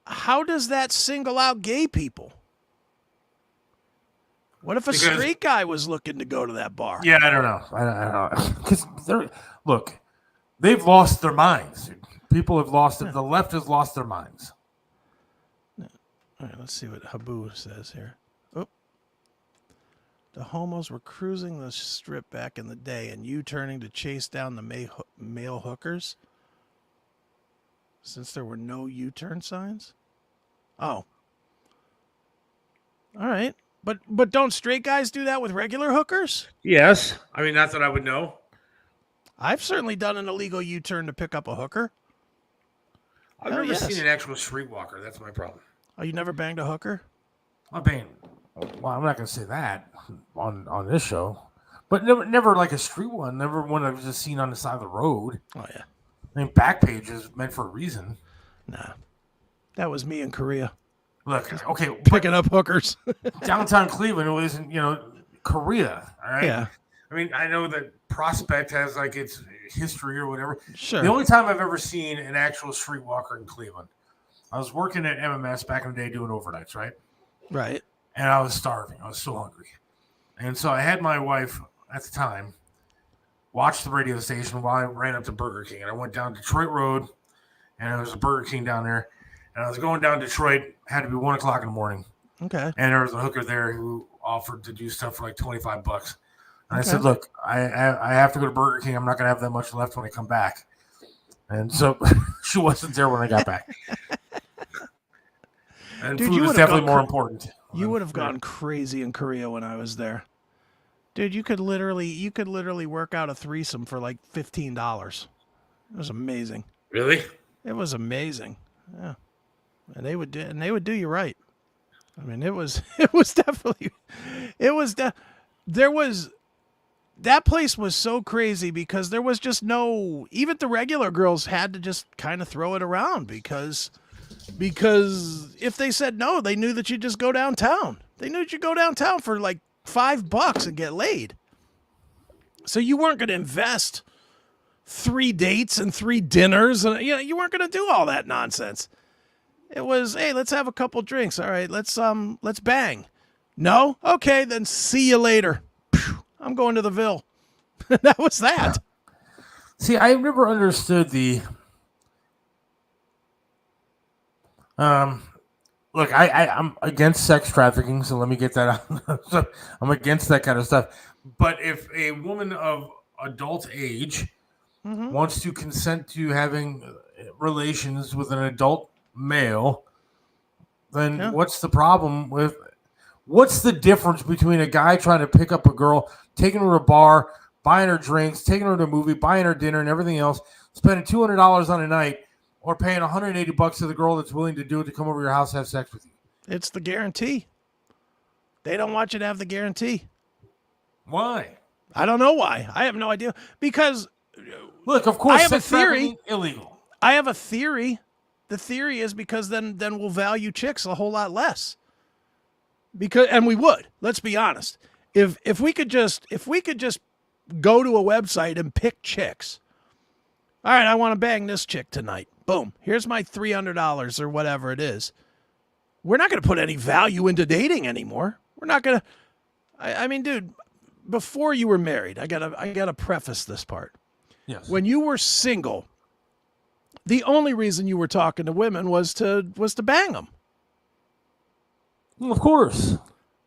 how does that single out gay people? What if a straight guy was looking to go to that bar? Yeah, I don't know. I don't know. Because they've lost their minds. People have lost it. The left has lost their minds. All right, let's see what Habu says here. Oh. The homos were cruising the strip back in the day and U-turning to chase down the male hookers since there were no U-turn signs? Oh. All right. But don't straight guys do that with regular hookers? Yes. I mean, not that I would know. I've certainly done an illegal U-turn to pick up a hooker. I've never seen an actual streetwalker. That's my problem. Oh, you never banged a hooker? Well, I'm not going to say that on this show. But never like a street one. Never one I've just seen on the side of the road. Oh, yeah. I mean, Backpage is meant for a reason. Nah. That was me in Korea. Look, okay. Picking up hookers. Downtown Cleveland wasn't, Korea. All right. Yeah. I mean, I know that Prospect has like its history or whatever. Sure. The only time I've ever seen an actual streetwalker in Cleveland, I was working at MMS back in the day doing overnights, right? Right. And I was starving. I was so hungry. And so I had my wife at the time watch the radio station while I ran up to Burger King. And I went down Detroit Road, and there was a Burger King down there. And I was going down Detroit, had to be 1 o'clock in the morning. Okay. And there was a hooker there who offered to do stuff for like $25. And I Okay. said, look, I have to go to Burger King. I'm not going to have that much left when I come back. And so she wasn't there when I got back. And Dude, food was definitely more important. You would have gone crazy in Korea when I was there. Dude, you could literally work out a threesome for like $15. It was amazing. Really? It was amazing. Yeah. And they would do you right. I mean, that place was so crazy because there was just even the regular girls had to just kind of throw it around because if they said no, they knew that you'd just go downtown. They knew you'd go downtown for like $5 and get laid. So you weren't going to invest 3 dates and 3 dinners, and you weren't going to do all that nonsense. It was, hey, let's have a couple drinks. All right, let's bang. No? Okay, then see you later. I'm going to the Ville. That was that. See, I've never understood the. Look, I'm against sex trafficking, so let me get that out. So I'm against that kind of stuff. But if a woman of adult age wants to consent to having relations with an adult male, then what's the problem with? What's the difference between a guy trying to pick up a girl, taking her to a bar, buying her drinks, taking her to a movie, buying her dinner, and everything else, spending $200 on a night, or paying $180 to the girl that's willing to do it to come over your house and have sex with you? It's the guarantee. They don't want you to have the guarantee. Why? I don't know why. I have no idea. Because, look, of course, I have a sex theory. trafficking illegal. I have a theory. The theory is because then we'll value chicks a whole lot less. And we would. Let's be honest. If we could just go to a website and pick chicks. All right, I want to bang this chick tonight. Boom. Here's my $300 or whatever it is. We're not going to put any value into dating anymore. We're not going to. I mean, dude, before you were married, I gotta preface this part. Yes. When you were single, the only reason you were talking to women was to bang them. Well, of course.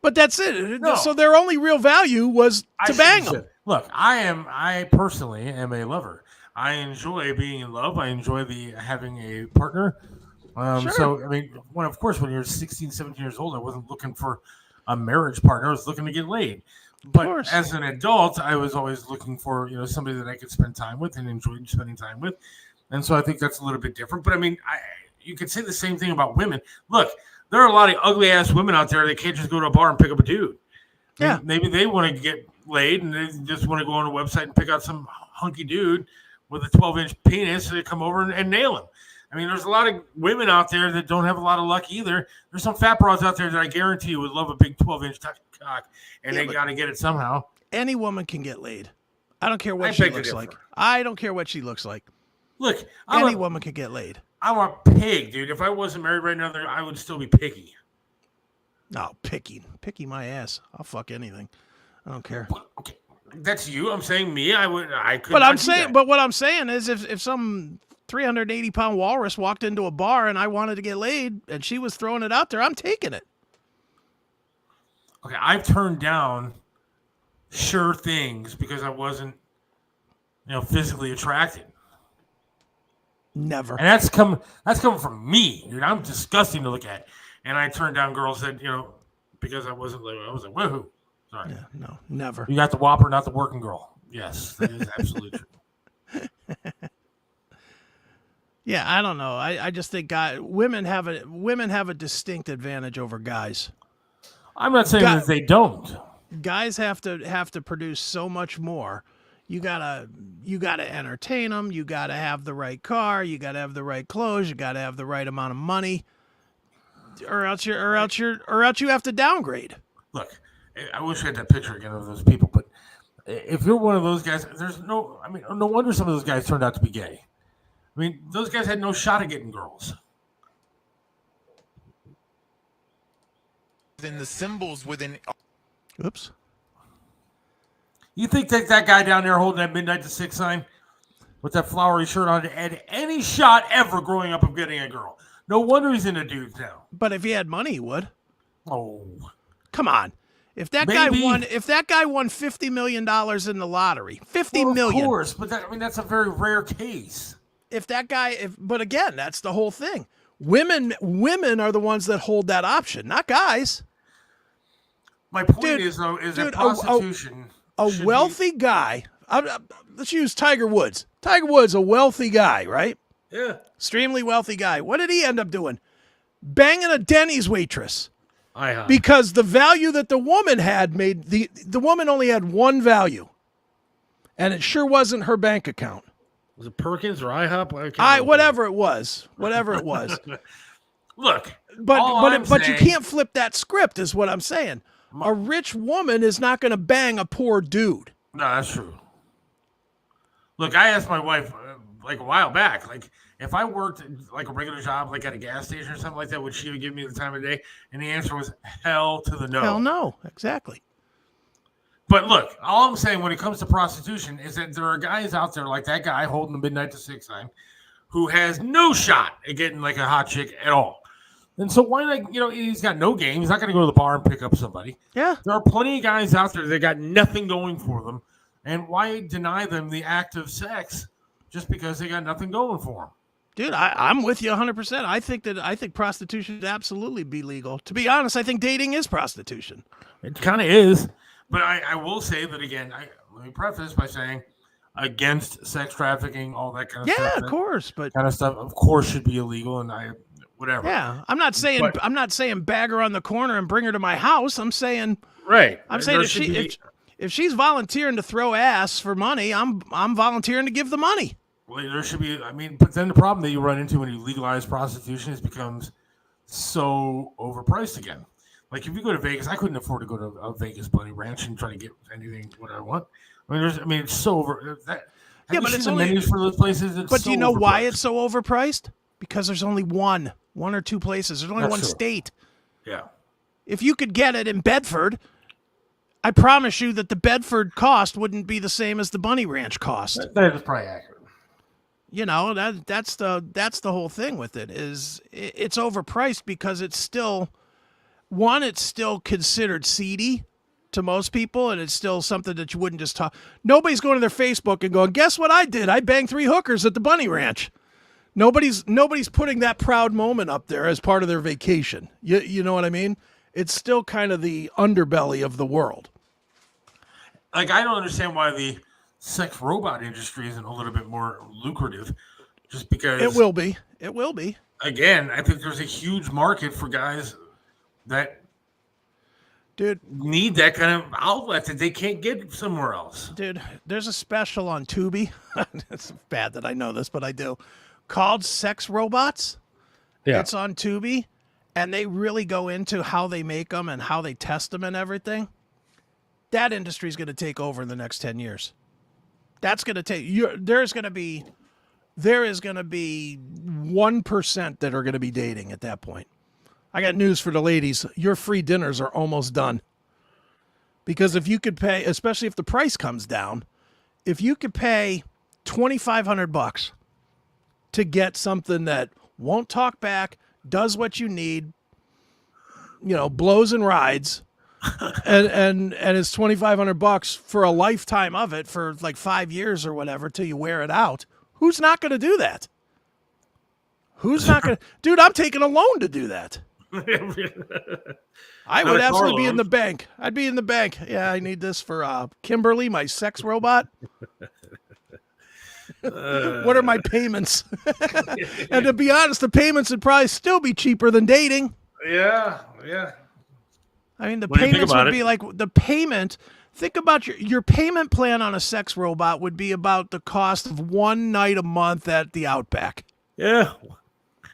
But that's it. No. So their only real value was to bang them. Look, I personally am a lover. I enjoy being in love. I enjoy having a partner. Sure. So, I mean, of course, when you're 16, 17 years old, I wasn't looking for a marriage partner. I was looking to get laid. But as an adult, I was always looking for, somebody that I could spend time with and enjoyed spending time with. And so I think that's a little bit different. But I mean, you could say the same thing about women. Look, there are a lot of ugly ass women out there that can't just go to a bar and pick up a dude. Yeah. Maybe they want to get laid and they just want to go on a website and pick out some hunky dude with a 12-inch penis so they come over and nail him. I mean, there's a lot of women out there that don't have a lot of luck either. There's some fat broads out there that I guarantee you would love a big 12-inch cock, and they got to get it somehow. Any woman can get laid. I don't care what she looks like. I don't care what she looks like. Look, any woman can get laid. I'm a pig, dude. If I wasn't married right now, I would still be picky. No, picky my ass. I'll fuck anything. I don't care. Okay, that's you. I'm saying me. I could. But what I'm saying is, if some 380-pound walrus walked into a bar and I wanted to get laid and she was throwing it out there, I'm taking it. Okay, I've turned down sure things because I wasn't, physically attracted. Never. And that's coming from me, dude. I'm disgusting to look at. And I turned down girls that, because I was like, woohoo. Sorry. Yeah, no, never. You got the whopper, not the working girl. Yes, that is absolutely true. Yeah, I don't know. I just think women have a distinct advantage over guys. I'm not saying that they don't. Guys have to produce so much more. You gotta entertain them. You gotta have the right car. You gotta have the right clothes. You gotta have the right amount of money, or else you have to downgrade. Look, I wish I had that picture again of those people. But if you're one of those guys, no wonder some of those guys turned out to be gay. I mean, those guys had no shot at getting girls. Then the symbols within. Oops. You think that guy down there holding that Midnight to 6 sign with that flowery shirt on had any shot ever growing up of getting a girl? No wonder he's into dudes now. But if he had money, he would. Oh, come on! If that guy won $50 million in the lottery, $50 million. Of course, but that's a very rare case. But again, that's the whole thing. Women are the ones that hold that option, not guys. My point is that prostitution. A wealthy guy. Let's use Tiger Woods. Tiger Woods, a wealthy guy, right? Yeah. Extremely wealthy guy. What did he end up doing? Banging a Denny's waitress. IHOP. Because the value that the woman had made the woman only had one value, and it sure wasn't her bank account. Was it Perkins or IHOP? Whatever it was. Look, but you can't flip that script, is what I'm saying. A rich woman is not going to bang a poor dude. No, that's true. Look, I asked my wife a while back, if I worked like a regular job, like at a gas station or something like that, would she give me the time of day? And the answer was hell to the no. Hell no, exactly. But look, all I'm saying when it comes to prostitution is that there are guys out there like that guy holding the midnight to 6 sign who has no shot at getting like a hot chick at all. And so why not, he's got no game. He's not going to go to the bar and pick up somebody. Yeah. There are plenty of guys out there that got nothing going for them. And why deny them the act of sex just because they got nothing going for them? Dude, I'm with you 100%. I think prostitution should absolutely be legal. To be honest, I think dating is prostitution. It kind of is. But I will say that again, let me preface by saying against sex trafficking, all that kind of stuff. Yeah, of course. But kind of stuff, of course, should be illegal. And whatever. Yeah, I'm not saying bag her on the corner and bring her to my house. I'm saying right. I'm saying if she's volunteering to throw ass for money, I'm volunteering to give the money. Well, there should be. But then the problem that you run into when you legalize prostitution is it becomes so overpriced again. Like if you go to Vegas, I couldn't afford to go to a Vegas Bunny Ranch and try to get anything what I want. It's so over. But it's only menus for those places. But do you know why it's so overpriced? Because there's only one or two places. There's only one state. Yeah. If you could get it in Bedford, I promise you that the Bedford cost wouldn't be the same as the Bunny Ranch cost. That is probably accurate. That's the whole thing with it is it's overpriced because it's still considered seedy to most people, and it's still something that you wouldn't just talk. Nobody's going to their Facebook and going, "Guess what I did? I banged 3 hookers at the Bunny Ranch." Nobody's putting that proud moment up there as part of their vacation. You know what I mean? It's still kind of the underbelly of the world. Like I don't understand why the sex robot industry isn't a little bit more lucrative, just because it will be. It will be. Again, I think there's a huge market for guys that need that kind of outlet that they can't get somewhere else. Dude, there's a special on Tubi. It's bad that I know this, but I do. Called Sex Robots. Yeah. It's on Tubi, and they really go into how they make them and how they test them and everything. That industry is going to take over in the next 10 years. That's going to take there is going to be 1% that are going to be dating at that point. I got news for the ladies. Your free dinners are almost done. Because if you could pay, especially if the price comes down, if you could pay $2,500 to get something that won't talk back, does what you need, blows and rides, and it's $2,500 for a lifetime of it for like 5 years or whatever till you wear it out. Who's not going to do that? Who's not going to? Dude, I'm taking a loan to do that. I would absolutely be in the bank. I'd be in the bank. Yeah, I need this for Kimberly, my sex robot. What are my payments? And to be honest, the payments would probably still be cheaper than dating. Yeah. I mean, the payments would be like the payment. Think about your payment plan on a sex robot would be about the cost of one night a month at the Outback. Yeah.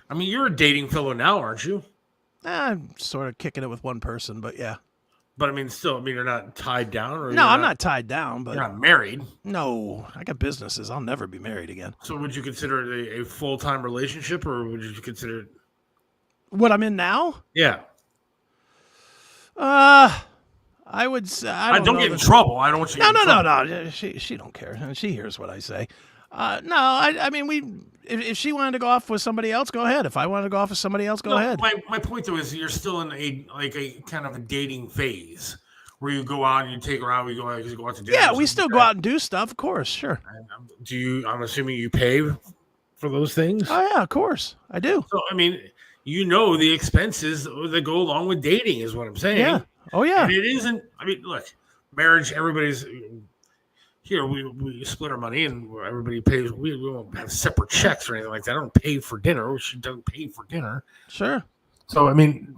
I mean, you're a dating fellow now, aren't you? I'm sort of kicking it with one person, but yeah. But I mean, you're not tied down? Or no, I'm not tied down. But you're not married? No, I got businesses. I'll never be married again. So would you consider it a full-time relationship, or would you consider it... What I'm in now? Yeah. I would say... don't get in trouble. I don't want you to get in trouble. No. She don't care. She hears what I say. I mean, if she wanted to go off with somebody else, go ahead. If I wanted to go off with somebody else, go ahead. My point though is you're still in a kind of a dating phase where you go out and you take her out, you go out to dinner. Yeah, we still go out and do stuff, of course, sure. I'm assuming you pay for those things? Oh yeah, of course, I do. So I mean, the expenses that go along with dating is what I'm saying. Yeah. Oh yeah. And it isn't. I mean, look, marriage. Everybody's. Here we split our money and everybody pays. We don't have separate checks or anything like that. I don't pay for dinner. She doesn't pay for dinner. Sure. So I mean,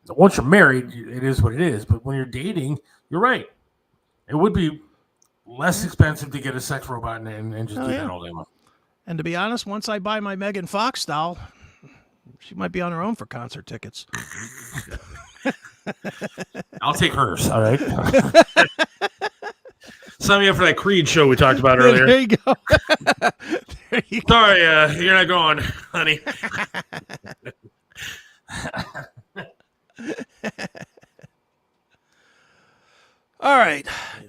once you're married, it is what it is. But when you're dating, you're right. It would be less expensive to get a sex robot and just do that all day long. And to be honest, once I buy my Megan Fox doll, she might be on her own for concert tickets. I'll take hers. All right. Sign me up for that Creed show we talked about earlier. There you go. Sorry, you're not going, honey. All right.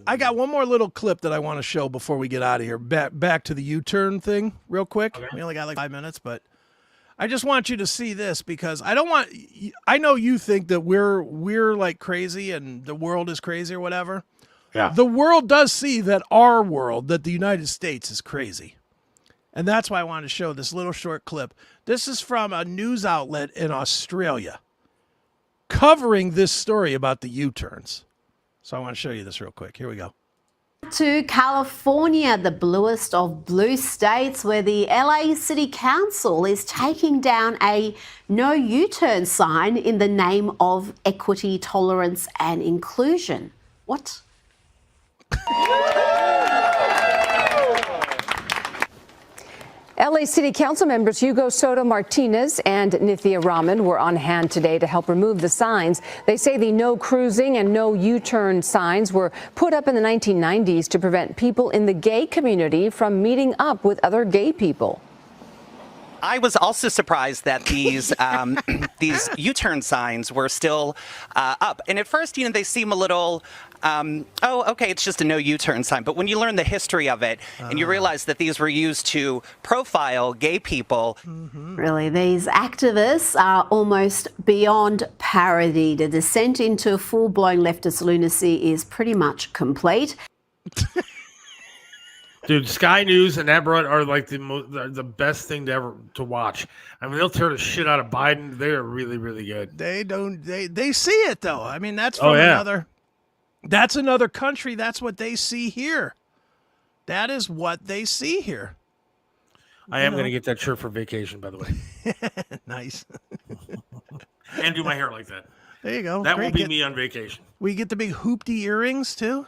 I got one more little clip that I want to show before we get out of here. Back to the U-turn thing real quick. Okay. We only got like 5 minutes, but I just want you to see this because I know you think that we're like crazy and the world is crazy or whatever. Yeah. The world does see that our world, that the United States is crazy. And that's why I wanted to show this little short clip. This is from a news outlet in Australia covering this story about the U-turns. So I want to show you this real quick. Here we go. To California, the bluest of blue states, where the LA City Council is taking down a no U-turn sign in the name of equity, tolerance, and inclusion. What? LA City Council members Hugo Soto Martinez and Nithya Raman were on hand today to help remove the signs. They say the no cruising and no U-turn signs were put up in the 1990s to prevent people in the gay community from meeting up with other gay people. I was also surprised that these these U-turn signs were still up. And at first, they seem a little, okay, it's just a no U-turn sign. But when you learn the history of it and you realize that these were used to profile gay people. Really, these activists are almost beyond parody. The descent into full-blown leftist lunacy is pretty much complete. Dude, Sky News and that are like the best thing to watch. I mean, they'll tear the shit out of Biden. They are really, really good. They see it though. I mean, that's from another country. That's what they see here. That is what they see here. I am going to get that shirt for vacation, by the way. Nice. And do my hair like that. There you go. That will be me on vacation. We get the big hoopty earrings too.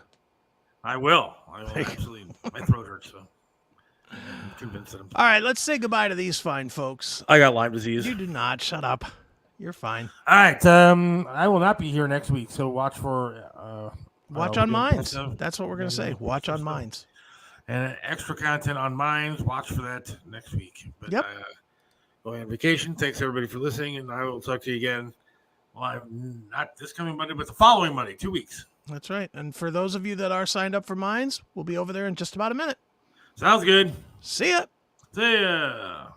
I will absolutely. My throat hurts, so I'm convinced that I'm. All right, let's say goodbye to these fine folks. I got Lyme disease. You do not. Shut up. You're fine. All right. I will not be here next week, so watch for. Watch on Minds. That's what we're going to say. Watch on Minds. And extra content on Minds. Watch for that next week. But, yep. Going on vacation. Thanks everybody for listening, and I will talk to you again. Live, not this coming Monday, but the following Monday, 2 weeks. That's right. And for those of you that are signed up for Minds, we'll be over there in just about a minute. Sounds good. See ya. See ya.